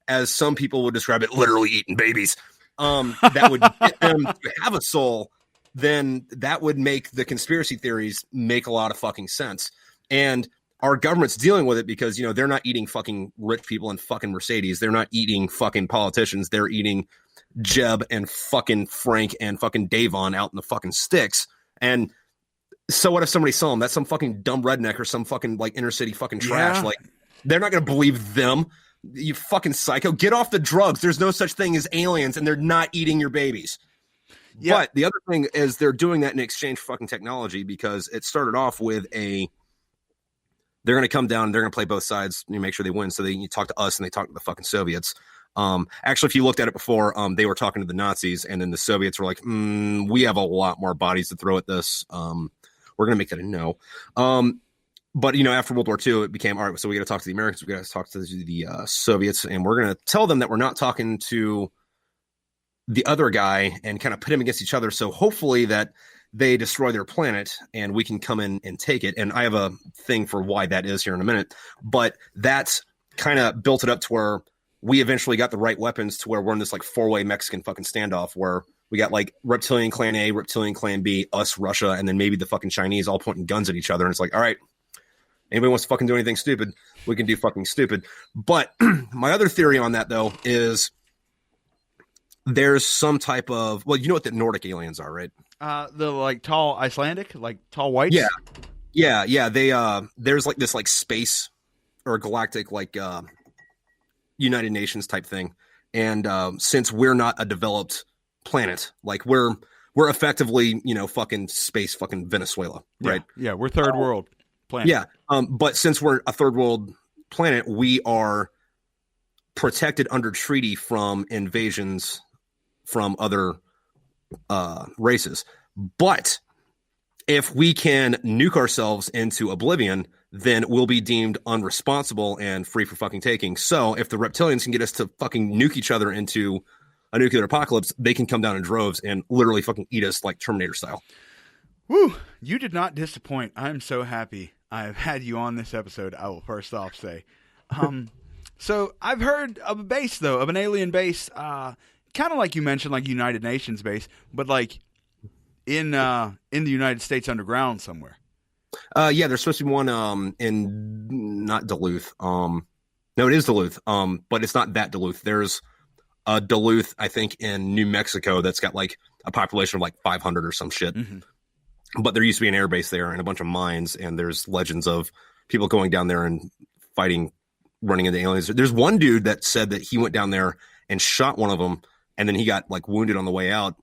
B: as some people would describe it, literally eating babies, that would get them to have a soul, then that would make the conspiracy theories make a lot of fucking sense. And our government's dealing with it because, they're not eating fucking rich people and fucking Mercedes. They're not eating fucking politicians. They're eating Jeb and fucking Frank and fucking Davon out in the fucking sticks. And so what if somebody saw them? That's some fucking dumb redneck or some fucking like inner city fucking trash.
A: Yeah.
B: Like, they're not going to believe them. You fucking psycho. Get off the drugs. There's no such thing as aliens, and they're not eating your babies. Yeah. But the other thing is they're doing that in exchange for fucking technology, because it started off with they're going to come down and they're going to play both sides and make sure they win. So you talk to us and they talk to the fucking Soviets. Actually, if you looked at it before, they were talking to the Nazis, and then the Soviets were like, we have a lot more bodies to throw at this. We're going to make that a no. But, after World War II, it became, all right, so we got to talk to the Americans. We got to talk to the Soviets, and we're going to tell them that we're not talking to the other guy and kind of put him against each other. So hopefully that they destroy their planet and we can come in and take it. And I have a thing for why that is here in a minute, but that's kind of built it up to where we eventually got the right weapons to where we're in this like 4-way Mexican fucking standoff where we got like Reptilian Clan A, Reptilian Clan B, us, Russia, and then maybe the fucking Chinese all pointing guns at each other. And it's like, all right, anybody wants to fucking do anything stupid, we can do fucking stupid. But my other theory on that, though, is there's some type of, well, you know what the Nordic aliens are, right?
A: The like tall Icelandic, like tall whites.
B: Yeah. They there's like this like space or galactic like United Nations type thing, and since we're not a developed planet, like we're effectively fucking space fucking Venezuela, right?
A: Yeah, we're third world planet.
B: Yeah, but since we're a third world planet, we are protected under treaty from invasions from other races. But if we can nuke ourselves into oblivion, then we'll be deemed unresponsible and free for fucking taking. So if the reptilians can get us to fucking nuke each other into a nuclear apocalypse, they can come down in droves and literally fucking eat us like Terminator style.
A: Woo! You did not disappoint. I'm so happy I have had you on this episode, I will first off say. So I've heard of a base, though, of an alien base kind of like you mentioned, like United Nations base, but like in the United States underground somewhere.
B: Yeah, there's supposed to be one in not Duluth. No, it is Duluth. But it's not that Duluth. There's a Duluth, I think, in New Mexico that's got like a population of like 500 or some shit.
A: Mm-hmm.
B: But there used to be an air base there and a bunch of mines, and there's legends of people going down there and fighting, running into aliens. There's one dude that said that he went down there and shot one of them, and then he got like wounded on the way out.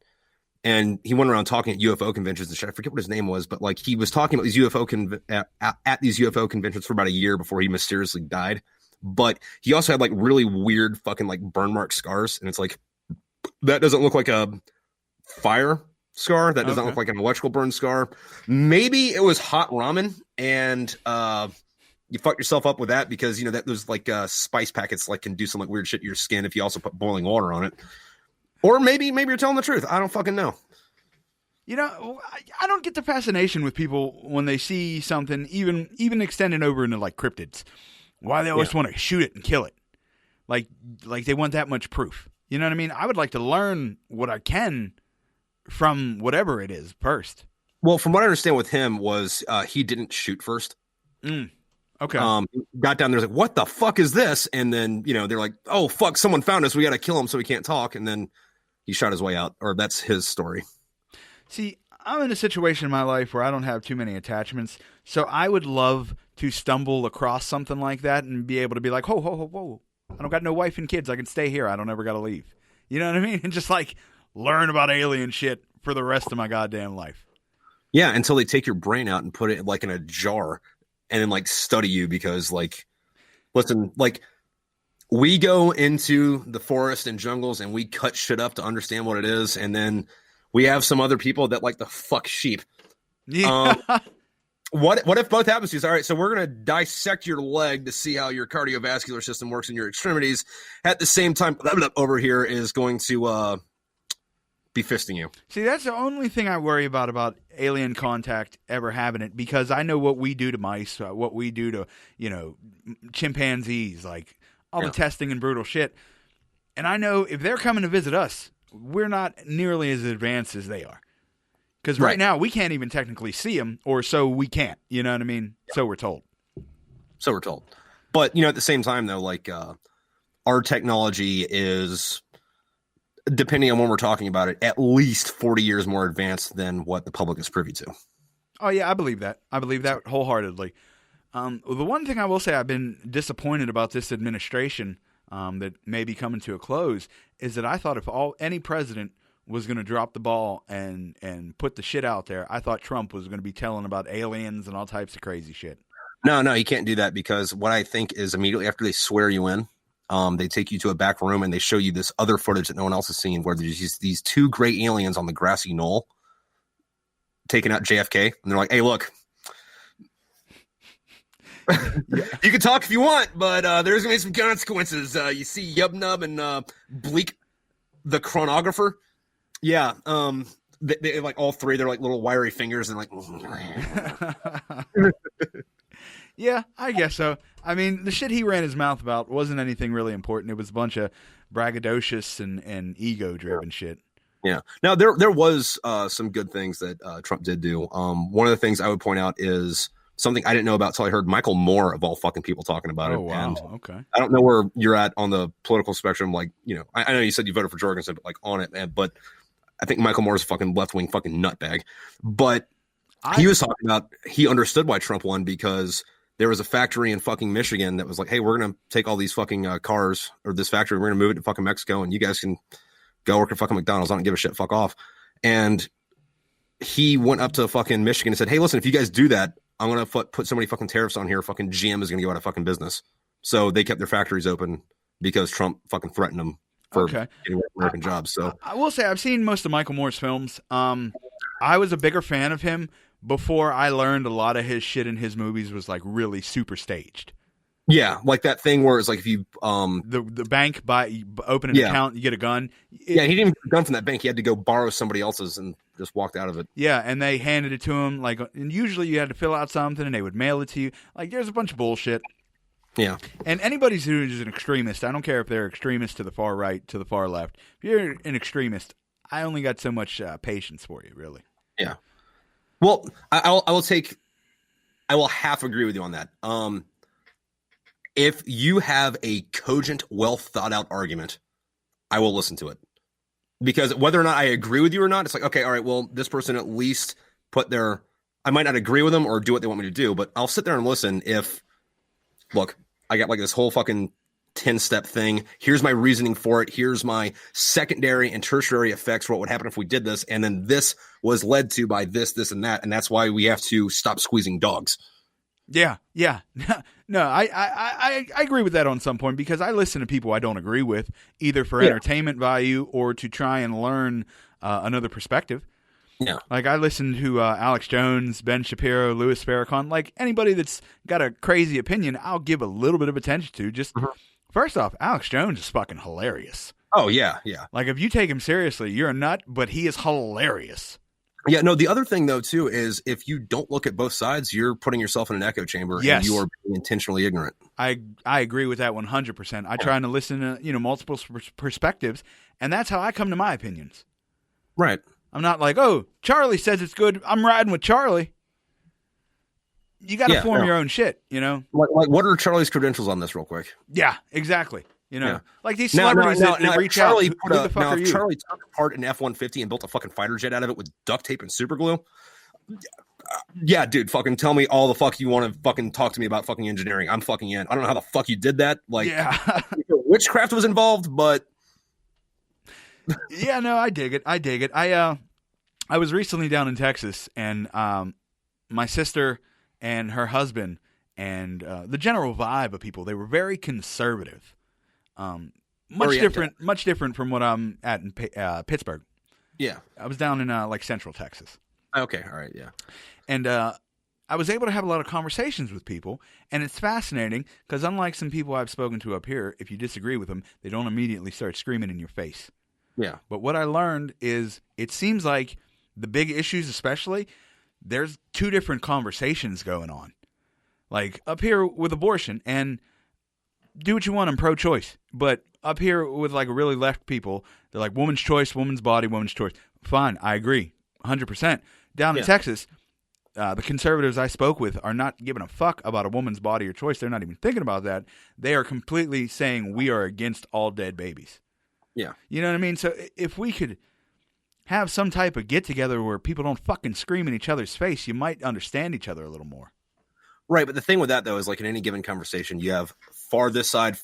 B: And he went around talking at UFO conventions and shit. I forget what his name was, but like he was talking about these at these UFO conventions for about a year before he mysteriously died. But he also had like really weird fucking like burn mark scars, and it's like that doesn't look like a fire scar. That doesn't look like an electrical burn scar. Maybe it was hot ramen, and you fucked yourself up with that because you know that those like spice packets like can do some like weird shit to your skin if you also put boiling water on it. Or maybe you're telling the truth. I don't fucking know.
A: You know, I don't get the fascination with people when they see something, even extending over into like cryptids. Why they always want to shoot it and kill it, like they want that much proof. You know what I mean? I would like to learn what I can from whatever it is first.
B: Well, from what I understand with him was he didn't shoot first.
A: Okay.
B: Got down there, was like, what the fuck is this? And then, you know, they're like, oh, fuck, someone found us. We got to kill him so he can't talk. And then he shot his way out, or that's his story.
A: See, I'm in a situation in my life where I don't have too many attachments, so I would love to stumble across something like that and be able to be like, whoa, I don't got no wife and kids. I can stay here. I don't ever got to leave. You know what I mean? And just like learn about alien shit for the rest of my goddamn life.
B: Yeah, until they take your brain out and put it like in a jar and then like study you because like, listen, like we go into the forest and jungles and we cut shit up to understand what it is. And then we have some other people that like to fuck sheep.
A: Yeah.
B: What if both happens to you? All right, so we're going to dissect your leg to see how your cardiovascular system works in your extremities. At the same time, over here is going to be fisting you.
A: See, that's the only thing I worry about alien contact ever having it, because I know what we do to mice, what we do to, you know, chimpanzees, like all the testing and brutal shit. And I know if they're coming to visit us, we're not nearly as advanced as they are. Because right now, we can't even technically see them, or so we can't. You know what I mean? Yeah. So we're told.
B: But, you know, at the same time, though, like, our technology is, depending on when we're talking about it, at least 40 years more advanced than what the public is privy to.
A: Oh, yeah, I believe that. I believe that wholeheartedly. The one thing I will say I've been disappointed about this administration that may be coming to a close is that I thought if any president was going to drop the ball and put the shit out there, I thought Trump was going to be telling about aliens and all types of crazy shit.
B: No, you can't do that, because what I think is immediately after they swear you in, they take you to a back room and they show you this other footage that no one else has seen, where there's these two gray aliens on the grassy knoll taking out JFK, and they're like, hey, look, you can talk if you want, but there's going to be some consequences. You see Yub Nub and Bleak, the chronographer. Yeah, they like all three. They're like little wiry fingers and like.
A: Yeah, I guess so. I mean, the shit he ran his mouth about wasn't anything really important. It was a bunch of braggadocious and ego-driven shit.
B: Yeah. Now there was some good things that Trump did do. One of the things I would point out is something I didn't know about until I heard Michael Moore, of all fucking people, talking about it.
A: Oh, wow.
B: And
A: okay.
B: I don't know where you're at on the political spectrum. Like, you know, I know you said you voted for Jorgensen, but like on it, man. But I think Michael Moore is a fucking left-wing fucking nutbag. But he was talking about, he understood why Trump won, because there was a factory in fucking Michigan that was like, hey, we're going to take all these fucking cars, or this factory, we're going to move it to fucking Mexico, and you guys can go work at fucking McDonald's. I don't give a shit. Fuck off. And he went up to fucking Michigan and said, hey, listen, if you guys do that, I'm going to put so many fucking tariffs on here. Fucking GM is going to go out of fucking business. So they kept their factories open because Trump fucking threatened them for getting American jobs. So
A: I will say I've seen most of Michael Moore's films. I was a bigger fan of him before I learned a lot of his shit in his movies was like really super staged.
B: Yeah, like that thing where it's like if you
A: the bank open an account, you get a gun.
B: Yeah, he didn't even get a gun from that bank. He had to go borrow somebody else's and just walked out of it.
A: Yeah, and they handed it to him. Like, and usually you had to fill out something and they would mail it to you. Like, there's a bunch of bullshit.
B: Yeah.
A: And anybody who's an extremist, I don't care if they're extremist to the far right, to the far left. If you're an extremist, I only got so much patience for you, really.
B: Yeah. Well, I will half agree with you on that. If you have a cogent, well thought out argument, I will listen to it. Because whether or not I agree with you or not, it's like, okay, all right, well, this person at least I might not agree with them or do what they want me to do, but I'll sit there and listen look, I got like this whole fucking 10-step thing. Here's my reasoning for it. Here's my secondary and tertiary effects for what would happen if we did this. And then this was led to by this, this, and that. And that's why we have to stop squeezing dogs.
A: Yeah. No, I agree with that on some point because I listen to people I don't agree with, either for entertainment value or to try and learn another perspective.
B: Yeah.
A: Like I listen to Alex Jones, Ben Shapiro, Louis Farrakhan, like anybody that's got a crazy opinion, I'll give a little bit of attention to. Just first off, Alex Jones is fucking hilarious.
B: Oh, yeah.
A: Like if you take him seriously, you're a nut, but he is hilarious.
B: Yeah, no, the other thing, though, too, is if you don't look at both sides, you're putting yourself in an echo chamber and you are being intentionally ignorant.
A: I agree with that 100%. I try to listen to, multiple perspectives, and that's how I come to my opinions.
B: Right.
A: I'm not like, oh, Charlie says it's good, I'm riding with Charlie. You got to form your own shit,
B: Like, what are Charlie's credentials on this real quick?
A: Yeah, exactly. Like these celebrities that reach out. Who the fuck are you?
B: If Charlie took apart an F-150 and built a fucking fighter jet out of it with duct tape and super glue, yeah, dude, fucking tell me all the fuck you want to fucking talk to me about fucking engineering. I'm fucking in. I don't know how the fuck you did that. Like, witchcraft was involved, but
A: yeah, no, I dig it. I was recently down in Texas, and my sister and her husband and the general vibe of people, they were very conservative. Much different from what I'm at in Pittsburgh.
B: Yeah.
A: I was down in like Central Texas.
B: Okay. All right. Yeah.
A: And I was able to have a lot of conversations with people, and it's fascinating because unlike some people I've spoken to up here, if you disagree with them, they don't immediately start screaming in your face.
B: Yeah.
A: But what I learned is it seems like the big issues, especially, there's two different conversations going on. Like up here with abortion, and do what you want, I'm pro-choice. But up here with like really left people, they're like woman's choice, woman's body, woman's choice. Fine, I agree, 100%. Down in Texas, the conservatives I spoke with are not giving a fuck about a woman's body or choice. They're not even thinking about that. They are completely saying we are against all dead babies.
B: Yeah.
A: You know what I mean? So if we could have some type of get-together where people don't fucking scream in each other's face, you might understand each other a little more.
B: Right, but the thing with that, though, is like in any given conversation, you have far this side,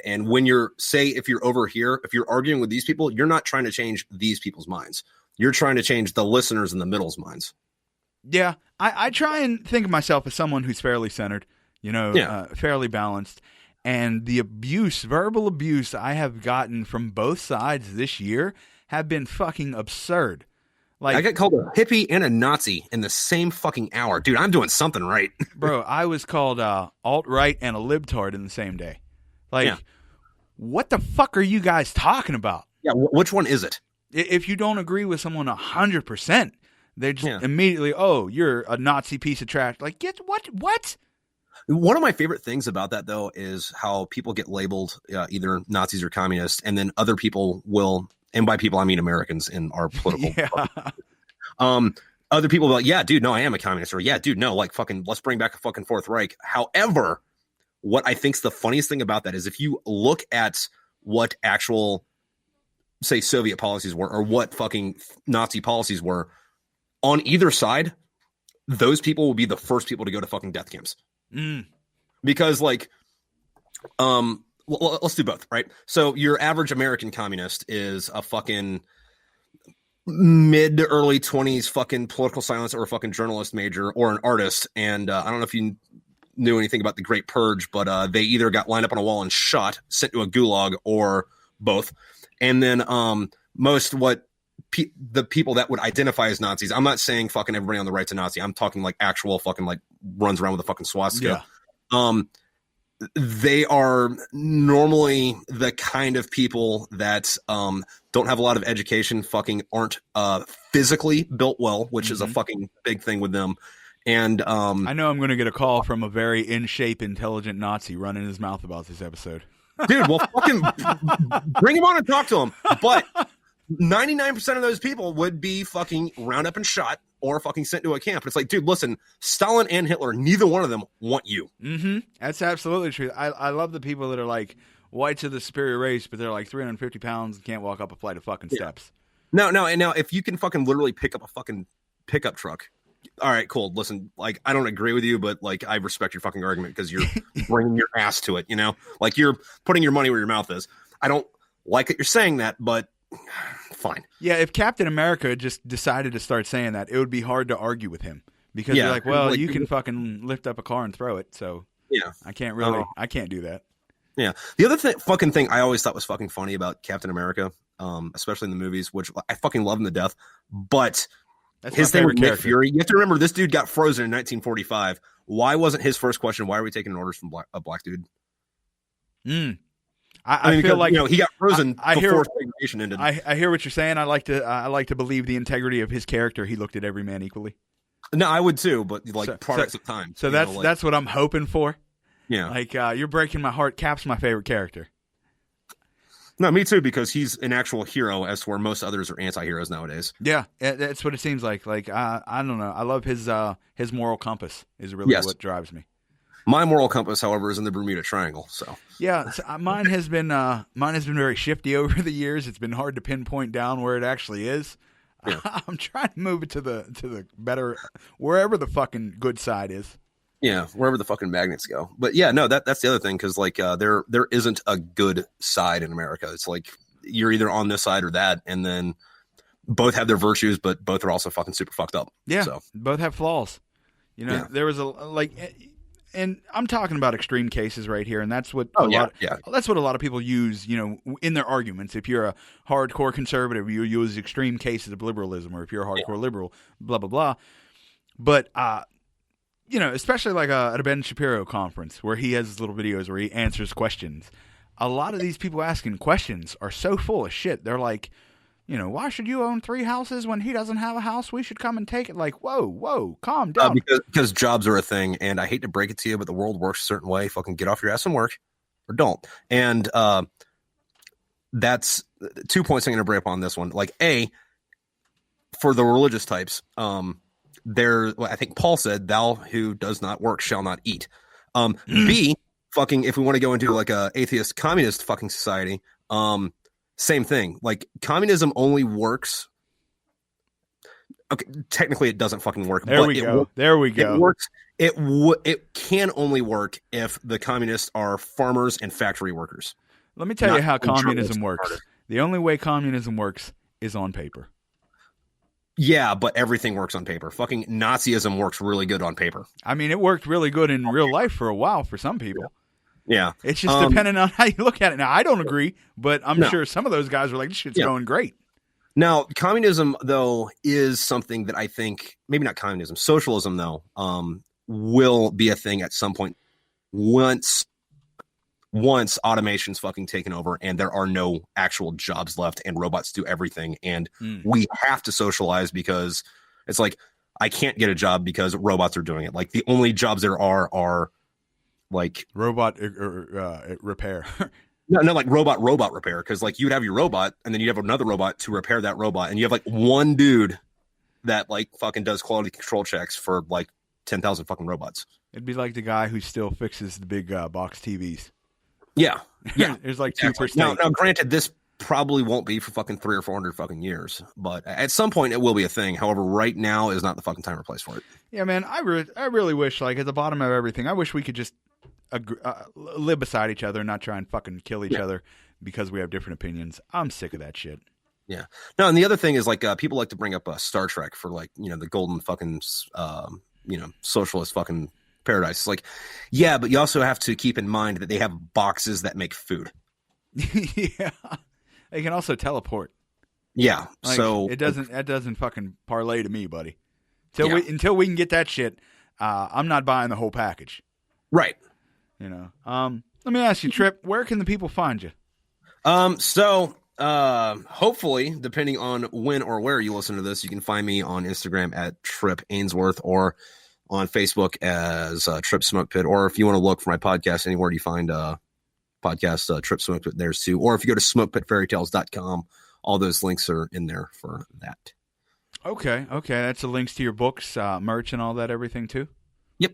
B: and when if you're over here, if you're arguing with these people, you're not trying to change these people's minds. You're trying to change the listeners in the middle's minds.
A: Yeah, I try and think of myself as someone who's fairly centered, fairly balanced, and the verbal abuse I have gotten from both sides this year have been fucking absurd. Like,
B: I got called a hippie and a Nazi in the same fucking hour. Dude, I'm doing something right.
A: Bro, I was called alt-right and a libtard in the same day. Like, what the fuck are you guys talking about?
B: Yeah, which one is it?
A: If you don't agree with someone 100%, they just immediately, oh, you're a Nazi piece of trash. Like, get what? What?
B: One of my favorite things about that, though, is how people get labeled either Nazis or communists, and then other people will... And by people, I mean Americans in our political. Other people are like, yeah, dude, no, I am a communist. Or yeah, dude, no, like fucking, let's bring back a fucking Fourth Reich. However, what I think's the funniest thing about that is if you look at what actual, say, Soviet policies were or what fucking Nazi policies were on either side, those people will be the first people to go to fucking death camps. Because like, let's do both, right? So your average American communist is a fucking mid to early 20s fucking political science or a fucking journalist major or an artist. And I don't know if you knew anything about the Great Purge, but they either got lined up on a wall and shot, sent to a gulag, or both. And then the people that would identify as Nazis, I'm not saying fucking everybody on the right's a Nazi. I'm talking like actual fucking like runs around with a fucking swastika. Yeah. They are normally the kind of people that don't have a lot of education, fucking aren't physically built well, which is a fucking big thing with them. And
A: I know I'm going to get a call from a very in shape, intelligent Nazi running his mouth about this episode.
B: dude, well, fucking bring him on and talk to him. But 99% of those people would be fucking round up and shot or fucking sent to a camp. It's like, dude, listen, Stalin and Hitler, neither one of them want you.
A: Mm-hmm. That's absolutely true. I love the people that are like whites of the superior race, but they're like 350 pounds and can't walk up a flight of fucking steps.
B: No, and now if you can fucking literally pick up a fucking pickup truck, all right, cool. Listen, like, I don't agree with you, but like, I respect your fucking argument because you're bringing your ass to it, you know? Like, you're putting your money where your mouth is. I don't like that you're saying that, but fine.
A: Yeah, if Captain America just decided to start saying that, it would be hard to argue with him because you're like, well, you can fucking lift up a car and throw it, so
B: yeah,
A: I can't do that.
B: Yeah. The other fucking thing I always thought was fucking funny about Captain America, especially in the movies, which I fucking love him to death, but
A: That's
B: his
A: my
B: thing
A: favorite
B: with Nick
A: character.
B: Fury, you have to remember this dude got frozen in 1945. Why wasn't his first question, why are we taking orders from a black dude?
A: I feel
B: because,
A: like,
B: you know, he got frozen
A: I hear-
B: before segregation ended.
A: I hear what you're saying. I like to believe the integrity of his character. He looked at every man equally.
B: No, I would too, but like products of time.
A: So that's what I'm hoping for.
B: Yeah.
A: Like, you're breaking my heart. Cap's my favorite character.
B: No, me too, because he's an actual hero as to where most others are anti-heroes nowadays.
A: Yeah, that's what it seems like. Like, I don't know. I love his moral compass is really what drives me.
B: My moral compass, however, is in the Bermuda Triangle. So
A: yeah, mine has been very shifty over the years. It's been hard to pinpoint down where it actually is.
B: Yeah.
A: I'm trying to move it to the better, wherever the fucking good side is.
B: yeah, wherever the fucking magnets go. But yeah, no, that's the other thing, because like there isn't a good side in America. It's like you're either on this side or that, and then both have their virtues, but both are also fucking super fucked up.
A: Yeah,
B: so
A: both have flaws. You know, there was and I'm talking about extreme cases right here, and that's what that's what a lot of people use, you know, in their arguments. If you're a hardcore conservative, you use extreme cases of liberalism, or if you're a hardcore liberal, blah blah blah. But you know, especially like at a Ben Shapiro conference where he has his little videos where he answers questions. A lot of these people asking questions are so full of shit. They're like, you know, why should you own 3 houses when he doesn't have a house? We should come and take it. Like, whoa, calm down.
B: Because jobs are a thing, and I hate to break it to you, but the world works a certain way. Fucking get off your ass and work, or don't. And that's 2 points I'm going to break up on this one. Like, A, for the religious types, I think Paul said, "Thou who does not work shall not eat." B, fucking, if we want to go into like a atheist communist fucking society, same thing. Like, communism only works. Okay, technically it doesn't fucking work.
A: There we go.
B: It works. It can only work if the communists are farmers and factory workers.
A: Let me tell you how communism works. The only way communism works is on paper.
B: Yeah, but everything works on paper. Fucking Nazism works really good on paper.
A: I mean, it worked really good in real life for a while for some people.
B: Yeah.
A: It's just depending on how you look at it. Now, I don't agree, but I'm sure some of those guys were like, this shit's going great.
B: Now, communism, though, is something that I think, maybe not communism, socialism, though, will be a thing at some point once automation's fucking taken over and there are no actual jobs left and robots do everything. And we have to socialize because it's like, I can't get a job because robots are doing it. Like, the only jobs there are like
A: robot repair.
B: no, like robot repair. Because like you'd have your robot and then you have another robot to repair that robot, and you have like one dude that like fucking does quality control checks for like 10,000 fucking robots.
A: It'd be like the guy who still fixes the big box TVs.
B: Yeah.
A: There's like 2%.
B: Now, granted, this probably won't be for fucking 300 or 400 fucking years, but at some point it will be a thing. However, right now is not the fucking time or place for it.
A: Yeah, man, I really wish, like, at the bottom of everything, I wish we could just live beside each other and not try and fucking kill each other because we have different opinions. I'm sick of that shit.
B: Yeah. No, and the other thing is, like, people like to bring up Star Trek for, like, you know, the golden fucking, socialist fucking paradise. It's like, yeah, but you also have to keep in mind that they have boxes that make food.
A: Yeah. They can also teleport.
B: Yeah.
A: Like,
B: so
A: that doesn't fucking parlay to me, buddy. Until we can get that shit, I'm not buying the whole package.
B: Right.
A: You know. Let me ask you, Tripp, where can the people find you?
B: Hopefully, depending on when or where you listen to this, you can find me on Instagram at Tripp Ainsworth, or on Facebook as Tripp Smokepit, or if you want to look for my podcast anywhere you find podcast Tripp Smokepit, there's too. Or if you go to smokepitfairytails.com, all those links are in there for that.
A: Okay. That's the links to your books, merch, and all that, everything too.
B: Yep.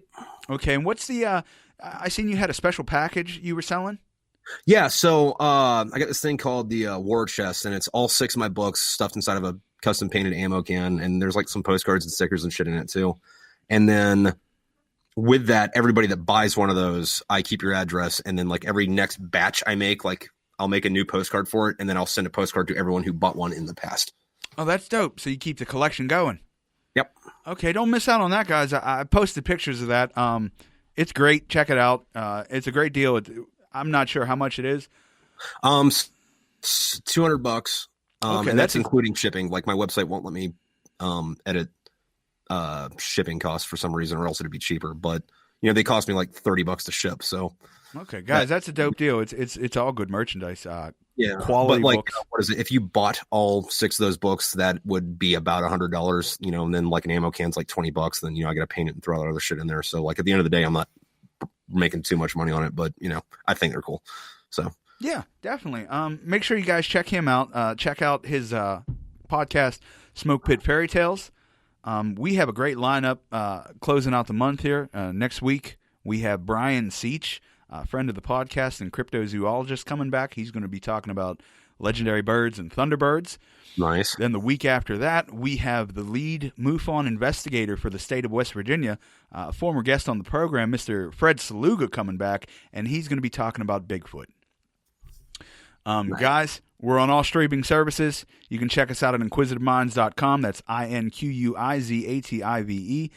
A: Okay, and what's the? I seen you had a special package you were selling.
B: Yeah, so I got this thing called the War Chest, and it's all 6 of my books stuffed inside of a custom painted ammo can, and there's like some postcards and stickers and shit in it too. And then with that, everybody that buys one of those, I keep your address, and then like every next batch I make, like I'll make a new postcard for it, and then I'll send a postcard to everyone who bought one in the past.
A: Oh, that's dope. So you keep the collection going.
B: Yep.
A: Okay, don't miss out on that, guys. I posted pictures of that. It's great. Check it out. It's a great deal. I'm not sure how much it is.
B: $200.
A: Okay,
B: and that's including shipping. Like my website won't let me edit shipping costs for some reason, or else it'd be cheaper. But they cost me like $30 to ship. So
A: okay, guys, that's a dope deal. It's all good merchandise.
B: Yeah,
A: quality
B: but like,
A: books.
B: What is it? If you bought all 6 of those books, that would be about $100. And then like an ammo can's like $20. Then I got to paint it and throw that other shit in there. So like at the end of the day, I'm not making too much money on it, but I think they're cool. So
A: yeah, definitely. Make sure you guys check him out. Check out his podcast, Smokepit Fairytails. We have a great lineup closing out the month here. Next week we have Brian Seach, a friend of the podcast and cryptozoologist, coming back. He's going to be talking about legendary birds and thunderbirds.
B: Nice.
A: Then the week after that, we have the lead MUFON investigator for the state of West Virginia, a former guest on the program, Mr. Fred Saluga, coming back, and he's going to be talking about Bigfoot.
B: Nice.
A: Guys, we're on all streaming services. You can check us out at inquisitiveminds.com. That's INQUIZATIVE,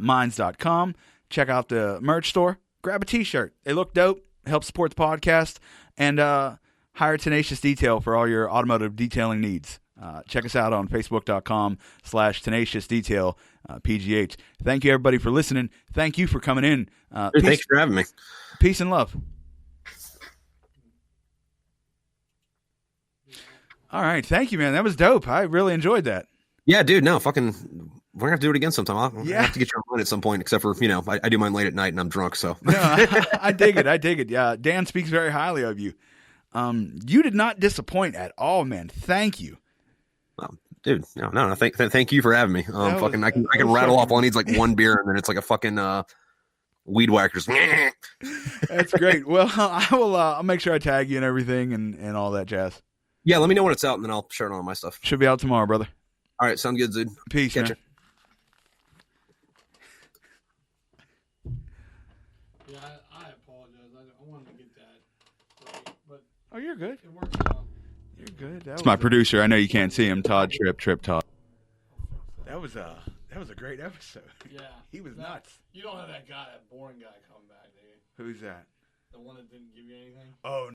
A: minds.com. Check out the merch store. Grab a t-shirt. They look dope. Help support the podcast. And hire Tenacious Detail for all your automotive detailing needs. Check us out on Facebook.com/Tenacious Detail PGH. Thank you, everybody, for listening. Thank you for coming in.
B: Thanks for having me.
A: Peace and love. All right. Thank you, man. That was dope. I really enjoyed that.
B: Yeah, dude. No, fucking. We're going to have to do it again sometime. I'll have to get you on at some point, except for, I do mine late at night and I'm drunk, so.
A: No, I dig it. Yeah, Dan speaks very highly of you. You did not disappoint at all, man. Thank you.
B: Dude, no. Thank you for having me. I can rattle off. All I need is like one beer, and then it's like a fucking weed whackers.
A: That's great. Well, I'll make sure I tag you and everything and all that jazz.
B: Yeah, let me know when it's out, and then I'll share it on my stuff.
A: Should be out tomorrow, brother.
B: All right, sound good, dude.
A: Peace, man.
C: Yeah, I apologize. I wanted to get that right, but
A: Oh, you're good.
C: it works out.
A: You're good. That's my producer. I know you can't see him. Todd Tripp Todd. That was a great episode.
C: Yeah.
A: He was
C: Now,
A: nuts.
C: You don't have that boring guy come back, do you?
A: Who's that?
C: The one that didn't give you anything?
A: Oh,